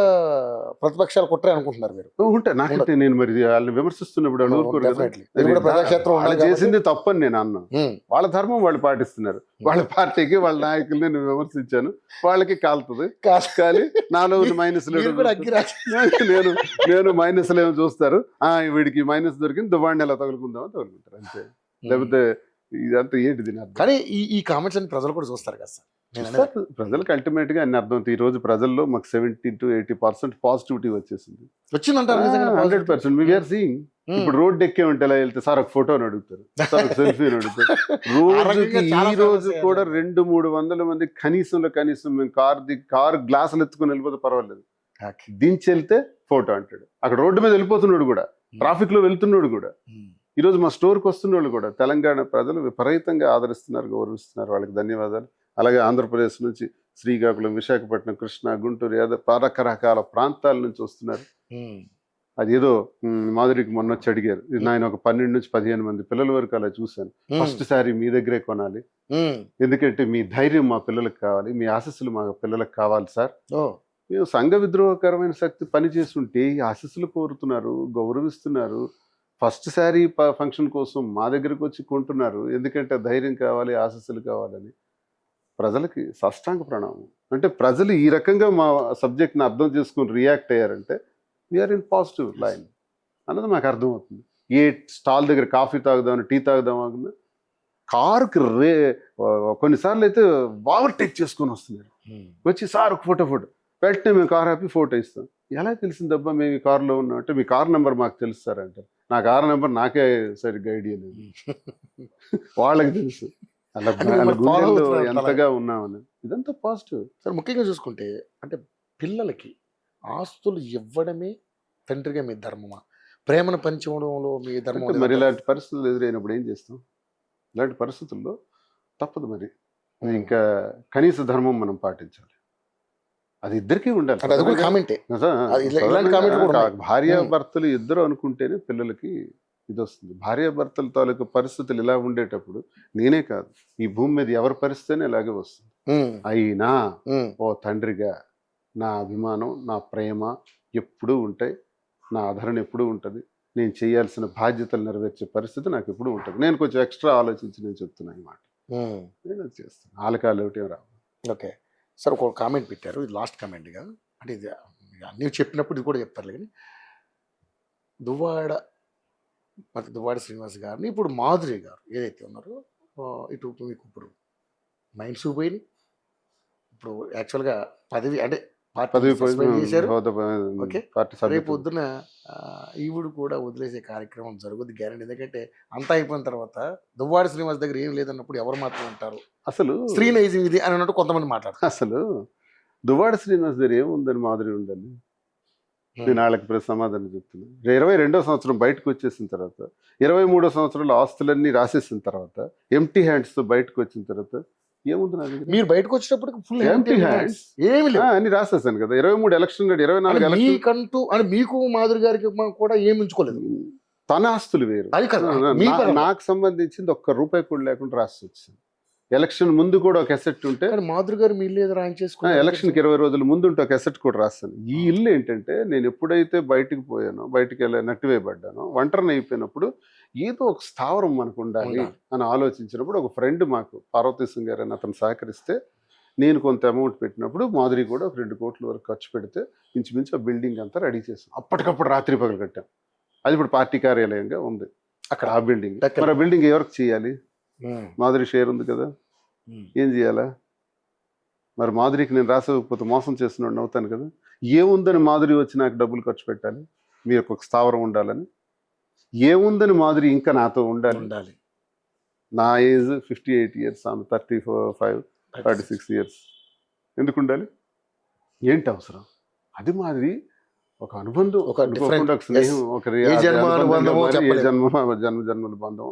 ప్రతిపక్షాలు కుట్రే అనుకుంటున్నారు మీరు? ఉంటే నాకంటే నేను మరి వాళ్ళని విమర్శిస్తున్నప్పుడు చేసింది తప్పని నేను అన్నాను. వాళ్ళ ధర్మం వాళ్ళు పాటిస్తున్నారు. వాళ్ళ పార్టీకి, వాళ్ళ నాయకుల్ని నేను విమర్శించాను. వాళ్ళకి కాలుతుంది, కాలి నాలో మైనస్లు నేను మైనస్లు ఏమో చూస్తారు. వీడికి మైనస్ దొరికింది, దువ్వాడిని ఎలా తగులుకుందామని తగులుకుంటారు అంతే. లేకపోతే ఇదంతా ఏంటిది? కానీ ఈ కామెంట్స్ అని ప్రజలు కూడా చూస్తారు కదా సార్? ప్రజలకు అల్టిమేట్ గా అన్ని అర్థం. ఈ రోజు ప్రజల్లో మాకు 70 to 80% పాజిటివిటీ వచ్చేసింది. వచ్చిందంటారు 100%. We're seeing. ఇప్పుడు రోడ్ ఎక్కే ఉంటే ఎలా వెళ్తే సార్ ఒక ఫోటోని అడుగుతారు, సార్ ఒక సెల్ఫీని అడుగుతారు. రోజుకి ఈ రోజు కూడా 200-300 మంది కనీసం మేము కార్ గ్లాసులు ఎత్తుకుని వెళ్ళిపోతే పర్వాలేదు, దించి వెళ్తే ఫోటో అంటాడు. అక్కడ రోడ్డు మీద వెళ్ళిపోతున్నాడు కూడా, ట్రాఫిక్ లో వెళ్తున్నాడు కూడా. ఈరోజు మా స్టోర్కి వస్తున్న వాళ్ళు కూడా తెలంగాణ ప్రజలు విపరీతంగా ఆదరిస్తున్నారు, గౌరవిస్తున్నారు. వాళ్ళకి ధన్యవాదాలు. అలాగే ఆంధ్రప్రదేశ్ నుంచి శ్రీకాకుళం, విశాఖపట్నం, కృష్ణా, గుంటూరు, రకరకాల ప్రాంతాల నుంచి వస్తున్నారు. అదేదో మాధురికి మొన్న వచ్చి అడిగారు, నేను ఒక 12 నుంచి 15 మంది పిల్లల వరకు అలా చూశాను. ఫస్ట్ సారి మీ దగ్గరే కొనాలి, ఎందుకంటే మీ ధైర్యం మా పిల్లలకు కావాలి, మీ ఆశీస్సులు మా పిల్లలకు కావాలి సార్. మేము సంఘ విద్రోహకరమైన శక్తి పనిచేస్తుంటే ఈ ఆశీస్సులు కోరుతున్నారు, గౌరవిస్తున్నారు. ఫస్ట్ శారీ ఫంక్షన్ కోసం మా దగ్గరకు వచ్చి కొంటున్నారు, ఎందుకంటే ధైర్యం కావాలి, ఆశీస్సులు కావాలని. ప్రజలకి సాష్టాంగ ప్రణామం. అంటే ప్రజలు ఈ రకంగా మా సబ్జెక్ట్ని అర్థం చేసుకుని రియాక్ట్ అయ్యారంటే వీఆర్ ఇన్ పాజిటివ్ లైన్ అన్నది మాకు అర్థమవుతుంది. ఏ స్టాల్ దగ్గర కాఫీ తాగుదామని, టీ తాగుదామన్నా కారుకి కొన్నిసార్లు అయితే ఓవర్టేక్ చేసుకొని వస్తున్నారు. వచ్చి సార్ ఒక ఫోటో వెంటనే మేము కార్ ఆపి ఫోటో ఇస్తాం. ఎలా తెలిసిందబ్బా మేము ఈ కారులో ఉన్నాం అంటే, మీ కార్ నెంబర్ మాకు తెలుసు సార్ అంటారు. నాకు 6 నెంబర్ నాకే సరిగ్గా ఐడియా లేదు. వాళ్ళకి తెలుసు అలా అంటే మిమ్మల్ని follow గుండెల్లో అవుతున్నారు ఎంతగా ఉన్నామని. ఇదంతా పాజిటివ్. సార్ ముఖ్యంగా చూసుకుంటే అంటే పిల్లలకి ఆస్తులు ఇవ్వడమే తండ్రిగా మీ ధర్మమా, ప్రేమను పంచడంలో మీ ధర్మం అంటే మరి ఇలాంటి పరిస్థితులు ఎదురైనప్పుడు ఏం చేస్తాం? ఇలాంటి పరిస్థితుల్లో తప్పదు మరి. ఇంకా కనీస ధర్మం మనం పాటించాలి. అది ఇద్దరికీ ఉండాలి. అంటే అది కూడా కామెంటే. ఇలాంటి కామెంట్ కూడా ఉన్నాయి. భార్యాభర్తలు ఇద్దరు అనుకుంటేనే పిల్లలకి ఇది వస్తుంది. భార్యాభర్తల తాలూకు పరిస్థితులు ఇలా ఉండేటప్పుడు నేనే కాదు, ఈ భూమి మీద ఎవరి పరిస్థితి ఇలాగే వస్తుంది. అయినా ఓ తండ్రిగా నా అభిమానం, నా ప్రేమ ఎప్పుడూ ఉంటాయి, నా ఆదరణ ఎప్పుడూ ఉంటుంది. నేను చేయాల్సిన బాధ్యతలు నెరవేర్చే పరిస్థితి నాకు ఎప్పుడూ ఉంటుంది. నేను కొంచెం ఎక్స్ట్రా ఆలోచించి నేను చెప్తున్నాను ఈ మాట. నేను అది చేస్తాను. ఆలకాలు ఒకటి రావు. ఓకే సార్, ఒక కామెంట్ పెట్టారు, ఇది లాస్ట్ కామెంట్గా. అంటే ఇది అన్నీ చెప్పినప్పుడు ఇది కూడా చెప్తారు కానీ దువ్వాడ శ్రీనివాస్ గారిని ఇప్పుడు మాధురి గారు ఏదైతే ఉన్నారో ఇటు మీకు ఇప్పుడు మైండ్స్ పోయి ఇప్పుడు యాక్చువల్గా పదవి అంటే పదవి చేశారు. హోదా ఓకే, పార్టీ రేపు సభ్యత్వం. పొద్దున ఈవిడు కూడా వదిలేసే కార్యక్రమం జరుగుద్ది గ్యారెంటీ. ఎందుకంటే అంతా అయిపోయిన తర్వాత దువ్వాడ శ్రీనివాస్ దగ్గర ఏం లేదన్నప్పుడు ఎవరు మాత్రం ఉంటారు? అసలు స్క్రీనైజింగ్ ఇది అని అన్నట్టు కొంతమంది మాట్లాడతారు. అసలు దువ్వాడ శ్రీనివాస్ దగ్గర ఏముందని మాదిరి ఉండాలి? నేను వాళ్ళకి సమాధానం చెప్తున్నాను. 22వ సంవత్సరం బయటకు వచ్చేసిన తర్వాత, 23వ సంవత్సరంలో ఆస్తులన్నీ రాసేసిన తర్వాత, ఎంటీ హ్యాండ్స్ తో బయటకు వచ్చిన తర్వాత ఏముంది నా దగ్గర? మీరు బయటకు వచ్చినప్పుడు ఫుల్ ఎంటీ హ్యాండ్స్ ఏమి లేదు. అన్ని రాసేసాను కదా. 23 ఎలక్షన్ 24 ఎలక్షన్. మీకంటూ అంటే మీకు మాధురి గారికి కూడా ఏమి ఉంచుకోలేదు. తన ఆస్తులు వేరు, అది కదా మీ పరంగా. నాకు సంబంధించింది ఒక్క రూపాయి కూడా లేకుండా రాసి వచ్చింది. ఎలక్షన్ ముందు కూడా ఒక ఎసెట్ ఉంటే, కానీ మాధురి గారు మీ ఇల్లు ఏదో రాయింగ్ చేసుకుని ఎలక్షన్కి 20 రోజుల ముందు ఉంటే ఒక ఎసెట్ కూడా రాస్తాను. ఈ ఇల్లు ఏంటంటే నేను ఎప్పుడైతే బయటికి పోయానో, బయటికి వెళ్ళి నట్టివేయబడ్డానో, ఒంటరిని అయిపోయినప్పుడు ఏదో ఒక స్థావరం మనకు ఉండాలి అని ఆలోచించినప్పుడు ఒక ఫ్రెండ్ మాకు పార్వతీశం గారు అని అతను సహకరిస్తే నేను కొంత అమౌంట్ పెట్టినప్పుడు మాధురి కూడా ఒక 2 కోట్ల వరకు ఖర్చు పెడితే ఇంచుమించు ఆ బిల్డింగ్ అంతా రెడీ చేసాం. అప్పటికప్పుడు రాత్రి పగలు కట్టాం. అది ఇప్పుడు పార్టీ కార్యాలయంగా ఉంది అక్కడ ఆ బిల్డింగ్. మరి ఆ బిల్డింగ్ ఎవరికి చేయాలి? మాధురి షేర్ ఉంది కదా, ఏం చేయాలా? మరి మాధురికి నేను రాసకపోతే మోసం చేస్తున్నాడు అవుతాను కదా. ఏముందని మాధురి వచ్చి నాకు డబ్బులు ఖర్చు పెట్టాలి? మీరు ఒక స్థావరం ఉండాలని. ఏముందని మాధురి ఇంకా నాతో ఉండాలి? నా ఏజ్ 58 years, ఆమె 35, 36 years. ఎందుకు ఉండాలి? ఏంటి అవసరం? అది మాదిరి ఒక అనుబంధం, ఒక స్నేహం, జన్మల బంధం.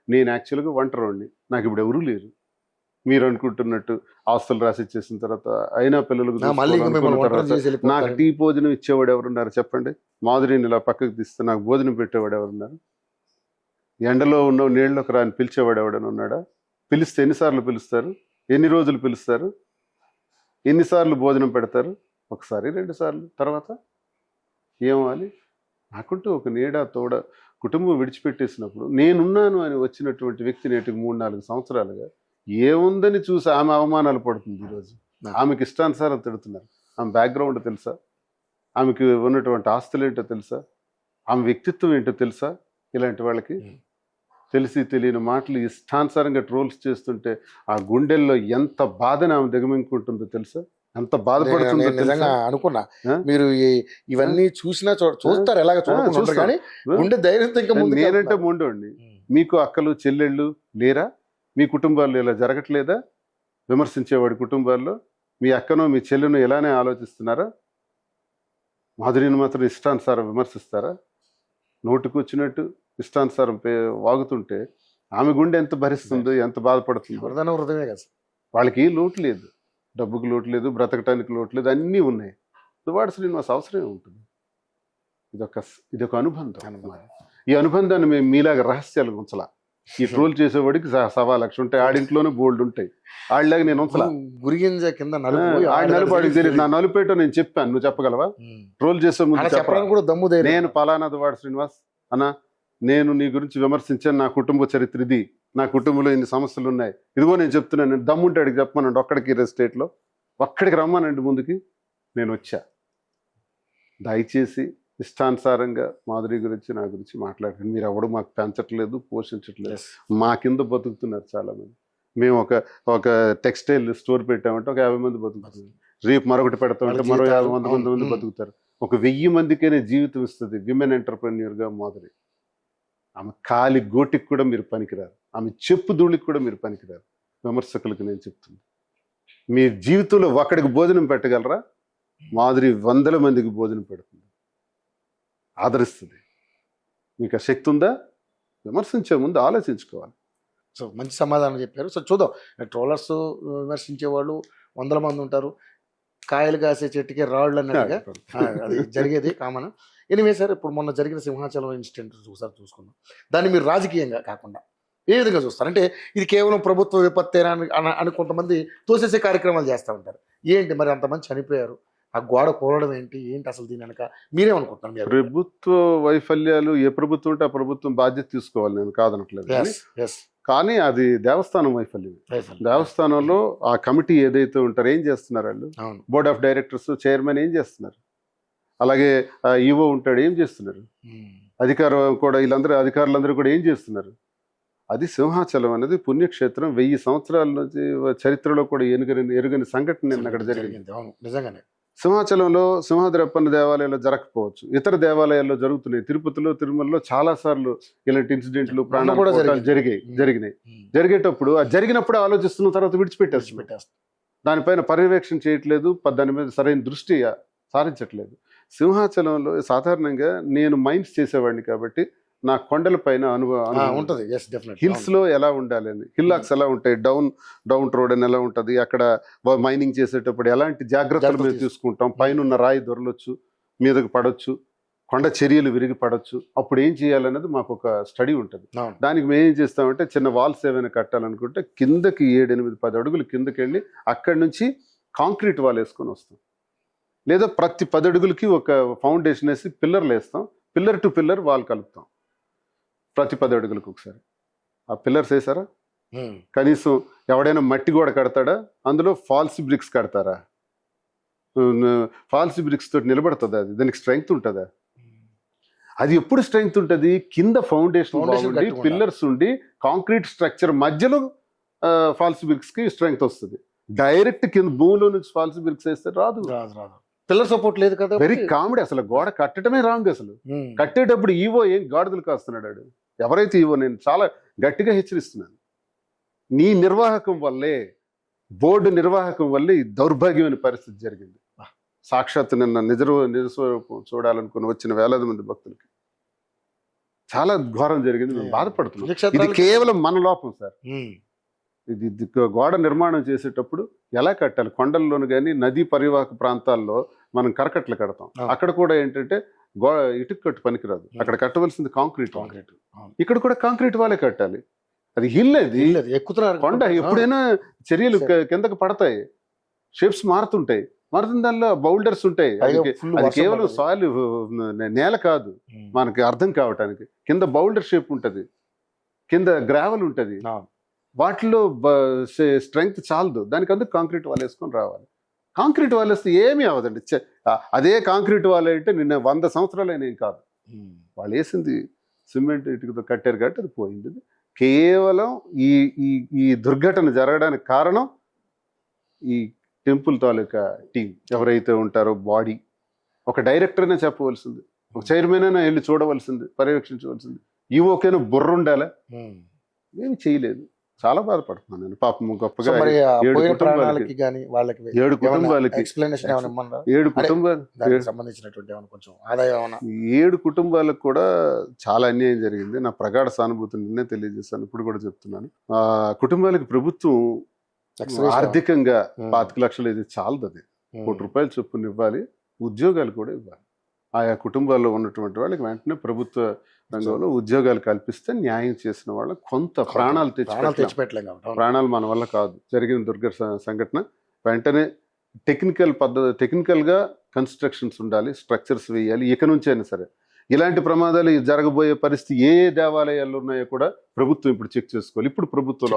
నేను యాక్చువల్గా ఒంటరివాడిని, నాకు ఇప్పుడు ఎవరూ లేరు. మీరు అనుకుంటున్నట్టు ఆస్తులు రాసి ఇచ్చేసిన తర్వాత అయినా పిల్లలకు నాకు టీ భోజనం ఇచ్చేవాడు ఎవరున్నారు చెప్పండి? మాధురిని ఇలా పక్కకు తీస్తే నాకు భోజనం పెట్టేవాడు ఎవరున్నారు? ఎండలో ఉన్న నీళ్ళకి రాని పిలిచేవాడు ఎవడని ఉన్నాడా? పిలిస్తే ఎన్నిసార్లు పిలుస్తారు? ఎన్ని రోజులు పిలుస్తారు? ఎన్నిసార్లు భోజనం పెడతారు? ఒకసారి 2 సార్లు. తర్వాత ఏమవ్వాలి? నాకుంటూ ఒక నీడ తోడ కుటుంబం విడిచిపెట్టేసినప్పుడు నేనున్నాను అని వచ్చినటువంటి వ్యక్తి నేటికి 3-4 సంవత్సరాలుగా ఏముందని చూసి ఆమె అవమానాలు పడుతుంది. ఈరోజు ఆమెకి ఇష్టానుసారం తిడుతున్నారు. ఆమె బ్యాక్గ్రౌండ్ తెలుసా? ఆమెకి ఉన్నటువంటి ఆస్తులు ఏంటో తెలుసా? ఆమె వ్యక్తిత్వం ఏంటో తెలుసా? ఇలాంటి వాళ్ళకి తెలిసి తెలియని మాటలు ఇష్టానుసారంగా ట్రోల్స్ చేస్తుంటే ఆ గుండెల్లో ఎంత బాధని ఆమె దిగమింగుకుంటుందో తెలుసా? ఎంత బాధపడుతుందో తెలుసా? అనుకున్నా మీరు ఇవన్నీ చూసినా చూస్తారు, ఎలాగ చూడకుండా కానీ గుండె ధైర్యంతో ఇంకా ముందుకు నేనంటే మొండోండి. మీకు అక్కలు చెల్లెళ్ళు లేరా? మీ కుటుంబాల్లో ఇలా జరగట్లేదా? విమర్శించేవాడి కుటుంబాల్లో మీ అక్కనో మీ చెల్లెనో ఇలానే ఆలోచిస్తున్నారా? మాధురిని మాత్రం ఇష్టానుసారం విమర్శిస్తారా? నోటికి వచ్చినట్టు ఇష్టానుసారం వాగుతుంటే ఆమె గుండె ఎంత భరిస్తుందో, ఎంత బాధపడుతుందో. హృదయమే కదా. వాళ్ళకి లోటు లేదు, డబ్బుకి లోటు లేదు, బ్రతకటానికి లోటు లేదు, అన్నీ ఉన్నాయి. దువ్వాడ శ్రీనివాస్ అవసరమే ఉంటుంది. ఇదొక అనుబంధం. ఈ అనుబంధాన్ని మేము మీలాగా రహస్యాలు ఉంచలా. ఈ ట్రోల్ చేసేవాడికి 1,00,000 ఉంటాయి, ఆడింట్లోనే బోల్డ్ ఉంటాయి. ఆడిలాగా నేను ఉంచలా. గురిగింజ కింద నలుపాడికి తెలియదు. నా నలుపేటో నేను చెప్పాను, నువ్వు చెప్పగలవా? ట్రోల్ చేసే ముందు చెప్పడానికి కూడా దమ్ము ధైర్యం. నేను పలానా దువ్వాడ శ్రీనివాస్ అన్నా, నేను నీ గురించి విమర్శించాను, నా కుటుంబ చరిత్ర ఇది, నా కుటుంబంలో ఇన్ని సమస్యలు ఉన్నాయి, ఇదిగో నేను చెప్తున్నాను. నేను దమ్ముంటే అడిగి చెప్పమనండి, ఒక్కడికి స్టేట్లో ఒక్కడికి రమ్మనండి ముందుకి. నేను వచ్చా. దయచేసి ఇష్టానుసారంగా మాధురి గురించి నా గురించి మాట్లాడండి. మీరు ఎవడు మాకు పెంచట్లేదు, పోషించట్లేదు. మా కింద బతుకుతున్నారు చాలామంది. మేము ఒక టెక్స్టైల్ స్టోర్ పెట్టామంటే ఒక 50 మంది బతుకుతున్నారు. రేపు మరొకటి పెడతామంటే మరో 50 మంది బతుకుతారు. ఒక 1000 మందికైనా జీవితం ఇస్తుంది విమెన్ ఎంటర్ప్రెన్యూర్గా మాధురి. ఆమె కాలి గోటికి కూడా మీరు పనికిరారు, ఆమె చెప్పు ధూళికి కూడా మీరు పనికిరారు. విమర్శకులకు నేను చెప్తుంది, మీ జీవితంలో ఒకడికి భోజనం పెట్టగలరా? మాధురి 100 మందికి భోజనం పెడుతుంది, ఆదరిస్తుంది. మీకు ఆ శక్తి ఉందా? విమర్శించే ముందు ఆలోచించుకోవాలి. సో మంచి సమాధానం చెప్పారు. సో చూద్దాం, ట్రోలర్స్ విమర్శించే వాళ్ళు 100 మంది ఉంటారు, కాయలు కాసే చెట్టుకి రాళ్ళు అన్నట్టుగా అది జరిగేది కామన్. ఎనివే సార్, ఇప్పుడు మొన్న జరిగిన సింహాచలం ఇన్సిడెంట్ ఒకసారి చూసుకుందాం. దాన్ని మీరు రాజకీయంగా కాకుండా ఏ విధంగా చూస్తారు? అంటే ఇది కేవలం ప్రభుత్వ విపత్తేనా అని కొంతమంది తోసేసే కార్యక్రమాలు చేస్తూ ఉంటారు. ఏంటి మరి అంతమంది చనిపోయారు, ఆ గోడ కూలడం ఏంటి అసలు దీని వెనక మీరేమనుకుంటున్నారు? ప్రభుత్వ వైఫల్యాలు ఏ ప్రభుత్వం ఉంటే ఆ ప్రభుత్వం బాధ్యత తీసుకోవాలి, నేను కాదనట్లేదు. కానీ అది దేవస్థానం వైఫల్యం. దేవస్థానంలో ఆ కమిటీ ఏదైతే ఉంటారో ఏం చేస్తున్నారు వాళ్ళు? బోర్డ్ ఆఫ్ డైరెక్టర్స్, చైర్మన్ ఏం చేస్తున్నారు? అలాగే ఈవో ఉంటాడు, ఏం చేస్తున్నారు? అధికారం కూడా వీళ్ళందరూ అధికారులందరూ కూడా ఏం చేస్తున్నారు? అది సింహాచలం అనేది పుణ్యక్షేత్రం. 1000 సంవత్సరాల నుంచి చరిత్రలో కూడా ఎరుగని సంఘటన అక్కడ జరిగింది. నిజంగానే సింహాచలంలో సింహాద్రప్పన్న దేవాలయంలో జరగకపోవచ్చు, ఇతర దేవాలయాల్లో జరుగుతున్నాయి. తిరుపతిలో, తిరుమలలో చాలా సార్లు ఇలాంటి ఇన్సిడెంట్లు, ప్రాణాలు జరిగినాయి. జరిగేటప్పుడు జరిగినప్పుడు ఆలోచిస్తున్న తర్వాత విడిచిపెట్టేస్తారు. దానిపైన పర్యవేక్షణ చేయట్లేదు, దాని మీద సరైన దృష్టి సారించట్లేదు. సింహాచలంలో సాధారణంగా నేను మైన్స్ చేసేవాడిని కాబట్టి నా కొండల పైన ఉంటుంది. హిల్స్ లో ఎలా ఉండాలి అని, హిల్లాక్స్ ఎలా ఉంటాయి, డౌన్ రోడ్ అని ఎలా ఉంటుంది, అక్కడ మైనింగ్ చేసేటప్పుడు ఎలాంటి జాగ్రత్తలు మేము తీసుకుంటాం, పైన ఉన్న రాయి దొరలొచ్చు, మీదకు పడవచ్చు, కొండ చర్యలు విరిగి పడవచ్చు, అప్పుడు ఏం చేయాలనేది మాకు ఒక స్టడీ ఉంటుంది. దానికి మేము ఏం చేస్తామంటే చిన్న వాల్స్ ఏమైనా కట్టాలనుకుంటే కిందకి 7, 8, 10 అడుగులు కిందకి వెళ్ళి అక్కడి నుంచి కాంక్రీట్ వాల్ వేసుకొని వస్తాం. లేదా ప్రతి 10 అడుగులకి ఒక ఫౌండేషన్ వేసి పిల్లర్లు వేస్తాం, పిల్లర్ టు పిల్లర్ వాల్ కలుపుతాం ప్రతి 10 అడుగులకు ఒకసారి. ఆ పిల్లర్స్ వేసారా? కనీసం ఎవడైనా మట్టి గోడ కడతాడా? అందులో ఫాల్స్ బ్రిక్స్ కడతారా? ఫాల్స్ బ్రిక్స్ తోటి నిలబడుతుందా? అది దానికి స్ట్రెంగ్త్ ఉంటుందా? అది ఎప్పుడు స్ట్రెంగ్త్ ఉంటుంది? కింద ఫౌండేషన్ ఉండి, పిల్లర్స్ ఉండి, కాంక్రీట్ స్ట్రక్చర్ మధ్యలో ఫాల్స్ బ్రిక్స్ కి స్ట్రెంగ్త్ వస్తుంది. డైరెక్ట్ కింద భూమిలో నుంచి ఫాల్స్ బ్రిక్స్ వేస్తే రాదు. పిల్లర్ సపోర్ట్ లేదు కదా. Very comedy. అసలు గోడ కట్టడమే రాంగ్. అసలు కట్టేటప్పుడు ఈవో ఏం గాడిదలు కాస్తున్నాడు? ఎవరైతే ఈవో, నేను చాలా గట్టిగా హెచ్చరిస్తున్నాను, నీ నిర్వాహకం వల్లే, బోర్డు నిర్వాహకం వల్లే ఈ దౌర్భాగ్యమైన పరిస్థితి జరిగింది. సాక్షాత్ నిన్న నిజస్వరూపం చూడాలనుకుని వచ్చిన వేలాది మంది భక్తులకి చాలా ఘోరం జరిగింది. మేము బాధపడుతున్నాం. ఇది కేవలం మన లోపం సార్. ఇది గోడ నిర్మాణం చేసేటప్పుడు ఎలా కట్టాలి? కొండల్లోను కానీ నదీ పరివాహక ప్రాంతాల్లో మనం కరకట్లు కడతాం, అక్కడ కూడా ఏంటంటే ఇటుక కట్టు పనికిరాదు, అక్కడ కట్టవలసింది కాంక్రీట్. ఇక్కడ కూడా కాంక్రీట్ వాళ్ళే కట్టాలి. అది హిల్, అది ఎక్కుతున్నారు కొండ, ఎప్పుడైనా చర్యలు కిందకి పడతాయి, షేప్స్ మారుతుంటాయి, మారుతున్న దానిలో బౌల్డర్స్ ఉంటాయి. అది కేవలం సాయిల్, నేల కాదు మనకి అర్థం కావటానికి. కింద బౌల్డర్ షేప్ ఉంటుంది, కింద గ్రావెల్ ఉంటుంది, వాటిలో స్ట్రెంగ్త్ చాలదు, దానికి అందుకు కాంక్రీట్ వాల్ వేసుకొని రావాలి. కాంక్రీట్ వాల్ వేస్తే ఏమీ అవ్వదండి. అదే కాంక్రీట్ వాల్ అంటే నిన్న 100 సంవత్సరాలైనా ఏం కాదు. వాళ్ళు వేసింది సిమెంట్ ఇటుకతో కట్టారు కాబట్టి అది పోయింది. కేవలం ఈ దుర్ఘటన జరగడానికి కారణం ఈ టెంపుల్ తాలూకా టీం ఎవరైతే ఉంటారో, బాడీ. ఒక డైరెక్టర్ అయినా చెప్పవలసింది, ఒక చైర్మన్ అయినా వెళ్ళి చూడవలసింది, పర్యవేక్షించవలసింది. ఈవోకైనా బుర్ర ఉండాలి, ఏమి చేయలేదు. చాలా బాధపడుతున్నాను నేను. పాపం గొప్పగా 7 కుటుంబాలకు కూడా చాలా అన్యాయం జరిగింది. నా ప్రగాఢ సానుభూతిని నిన్నే తెలియజేస్తాను, ఇప్పుడు కూడా చెప్తున్నాను. ఆ కుటుంబాలకు ప్రభుత్వం ఆర్థికంగా 25 లక్షలు ఇది చాలదు. అది ₹1 కోటి చొప్పున ఇవ్వాలి, ఉద్యోగాలు కూడా ఇవ్వాలి. ఆయా కుటుంబాల్లో ఉన్నటువంటి వాళ్ళకి వెంటనే ప్రభుత్వ రంగంలో ఉద్యోగాలు కల్పిస్తే న్యాయం చేసిన వాళ్ళకి కొంత ప్రాణాలు తెచ్చిపెట్టలేం. ప్రాణాలు మన వల్ల కాదు. జరిగిన దుర్ఘటన సంఘటన వెంటనే టెక్నికల్గా కన్స్ట్రక్షన్స్ ఉండాలి, స్ట్రక్చర్స్ వేయాలి. ఇక నుంచి అయినా సరే ఇలాంటి ప్రమాదాలు జరగబోయే పరిస్థితి ఏ దేవాలయాల్లో ఉన్నాయో కూడా ప్రభుత్వం ఇప్పుడు చెక్ చేసుకోవాలి. ఇప్పుడు ప్రభుత్వం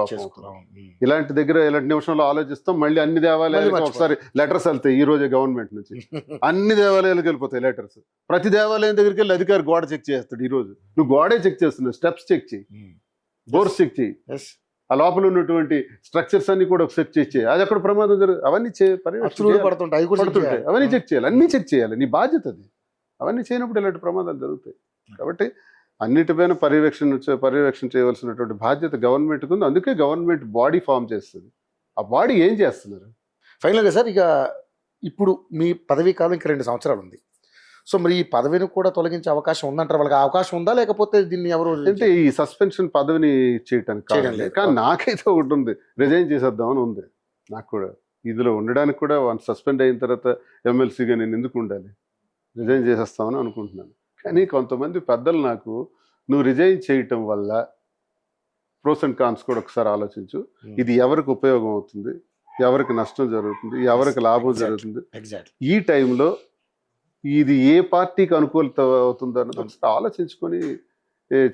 ఇలాంటి నిమిషంలో ఆలోచిస్తాం, మళ్ళీ అన్ని దేవాలయాలకు ఒకసారి లెటర్స్ వెళ్తాయి. ఈ రోజే గవర్నమెంట్ నుంచి అన్ని దేవాలయాలకు వెళ్ళిపోతాయి లెటర్స్. ప్రతి దేవాలయం దగ్గరికి వెళ్ళి అధికారి గోడ చెక్ చేస్తాడు. ఈ రోజు నువ్వు గోడే చెక్ చేస్తున్నావు, స్టెప్స్ చెక్ చేయి, బోర్స్ చెక్ చేయి, ఆ లోపల ఉన్నటువంటి స్ట్రక్చర్స్ అన్ని కూడా చెక్ చేయి. అది అక్కడ ప్రమాదం జరుగుతుంది, అవన్నీ పడుతుంటాయి, అవన్నీ చెక్ చేయాలి, అన్ని చెక్ చేయాలి. నీ బాధ్యత అది. అవన్నీ చేయనప్పుడు ఇలాంటి ప్రమాదాలు జరుగుతాయి. కాబట్టి అన్నిటిపైన పర్యవేక్షణ చేయవలసినటువంటి బాధ్యత గవర్నమెంట్కి ఉంది. అందుకే గవర్నమెంట్ బాడీ ఫామ్ చేస్తుంది. ఆ బాడీ ఏం చేస్తున్నారు? ఫైనల్గా సార్, ఇక ఇప్పుడు మీ పదవీ కాలం ఇంకా 2 సంవత్సరాలు ఉంది. సో మరి ఈ పదవిని కూడా తొలగించే అవకాశం ఉందంటారు. వాళ్ళకి అవకాశం ఉందా, లేకపోతే దీన్ని ఎవరు అంటే ఈ సస్పెన్షన్ పదవిని చేయటానికి చేయడం కాదు. లేదు. కానీ నాకైతే ఒకటి ఉంది, రిజైన్ చేసేద్దామని ఉంది. నాకు కూడా ఇదిలో ఉండడానికి కూడా వన్ సస్పెండ్ అయిన తర్వాత ఎమ్మెల్సీగా నేను ఎందుకు ఉండాలి, రిజైన్ చేసేస్తామని అనుకుంటున్నాను. కానీ కొంతమంది పెద్దలు నాకు, నువ్వు రిజైన్ చేయటం వల్ల ప్రోస్ అండ్ కాన్స్ కూడా ఒకసారి ఆలోచించు, ఇది ఎవరికి ఉపయోగం అవుతుంది, ఎవరికి నష్టం జరుగుతుంది, ఎవరికి లాభం జరుగుతుంది, ఎగ్జాక్ట్ ఈ టైంలో ఇది ఏ పార్టీకి అనుకూలత అవుతుందో అన్నది ఒకసారి ఆలోచించుకొని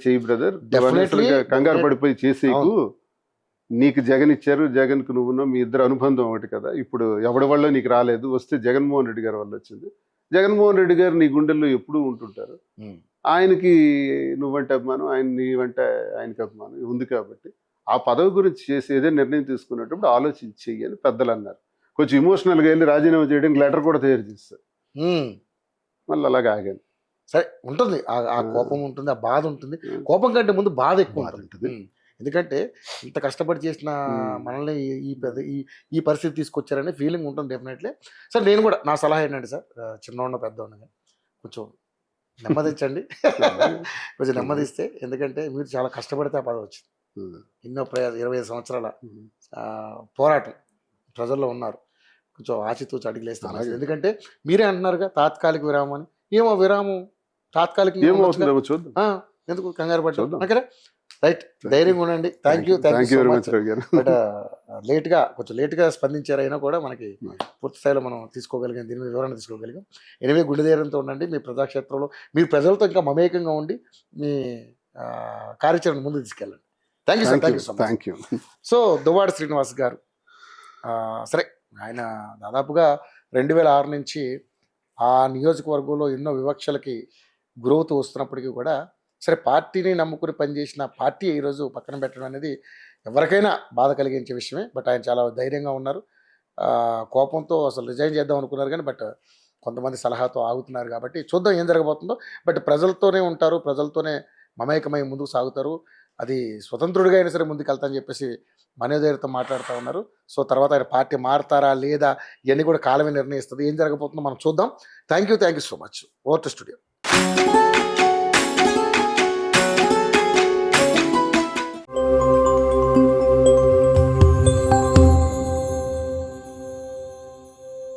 చెయ్యి బ్రదర్. Definitely. కంగారు పడిపోయి చేసేకు. నీకు జగన్ ఇచ్చారు, జగన్కు నువ్వున్నావు, మీ ఇద్దరు అనుబంధం ఒకటి కదా. ఇప్పుడు ఎవడి వల్ల నీకు రాలేదు, వస్తే జగన్మోహన్ రెడ్డి గారి వల్ల వచ్చింది. జగన్మోహన్ రెడ్డి గారు నీ గుండెల్లో ఎప్పుడూ ఉంటుంటారు. ఆయనకి నువ్వంటే అభిమానం, ఆయన నీవంటే ఆయనకి అభిమానం ఉంది. కాబట్టి ఆ పదవి గురించి చేసి ఏదైనా నిర్ణయం తీసుకునేటప్పుడు ఆలోచించి చెయ్యి అని పెద్దలు అన్నారు. కొంచెం ఇమోషనల్గా వెళ్ళి రాజీనామా చేయడానికి లెటర్ కూడా తయారు చేస్తారు. మళ్ళీ అలాగే ఆగాను. సరే, ఉంటుంది ఆ కోపం ఉంటుంది, ఆ బాధ ఉంటుంది. కోపం కంటే ముందు బాధ ఎక్కువ ఉంటుంది. ఎందుకంటే ఇంత కష్టపడి చేసిన మనల్ని ఈ పరిస్థితి తీసుకొచ్చారనే ఫీలింగ్ ఉంటుంది డెఫినెట్లీ. సార్, నేను కూడా నా సలహా ఏంటంటే సార్, చిన్నవాడిన పెద్దవాడిని కొంచెం నెమ్మదించండి. కొంచెం నెమ్మదిస్తే, ఎందుకంటే మీరు చాలా కష్టపడితే ఆ పదవి వచ్చింది. ఎన్నో 25 సంవత్సరాల పోరాటం ప్రజల్లో ఉన్నారు. కొంచెం ఆచితూచి అడుగులేస్తాను. ఎందుకంటే మీరే అంటున్నారుగా తాత్కాలిక విరామం అని. ఏమో విరామం తాత్కాలిక ఎందుకు కంగారు పడ్డా? రైట్, ధైర్యంగా ఉండండి. Thank you very much. But కొంచెం లేట్గా స్పందించారైనా కూడా మనకి పూర్తి స్థాయిలో మనం తీసుకోగలిగాం, దీని మీద వివరణ తీసుకోగలిగాం. ఎనివే, గుండె ధైర్యంతో ఉండండి. మీ ప్రజాక్షేత్రంలో మీరు ప్రజలతో ఇంకా మమేకంగా ఉండి మీ కార్యాచరణ ముందు తీసుకెళ్ళండి. Thank you sir. Thank you so much. So Duvvada Srinivas గారు, సరే, ఆయన దాదాపుగా 2006 నుంచి ఆ నియోజకవర్గంలో ఎన్నో వివక్షలకి గురవుతూ వస్తున్నప్పటికీ కూడా, సరే, పార్టీని నమ్ముకుని పనిచేసిన పార్టీ ఈరోజు పక్కన పెట్టడం అనేది ఎవరికైనా బాధ కలిగించే విషయమే. బట్ ఆయన చాలా ధైర్యంగా ఉన్నారు. కోపంతో అసలు రిజైన్ చేద్దాం అనుకున్నారు కానీ, బట్ కొంతమంది సలహాతో ఆగుతున్నారు. కాబట్టి చూద్దాం ఏం జరగబోతుందో. బట్ ప్రజలతోనే ఉంటారు, ప్రజలతోనే మమేకమై ముందుకు సాగుతారు. అది స్వతంత్రుడిగా అయినా సరే ముందుకు వెళ్తా అని చెప్పేసి మనోధైర్యంతో మాట్లాడుతూ ఉన్నారు. సో తర్వాత ఆయన పార్టీ మారుతారా లేదా ఇవన్నీ కూడా కాలమే నిర్ణయిస్తుంది. ఏం జరగబోతుందో మనం చూద్దాం. Thank you so much. Over to studio.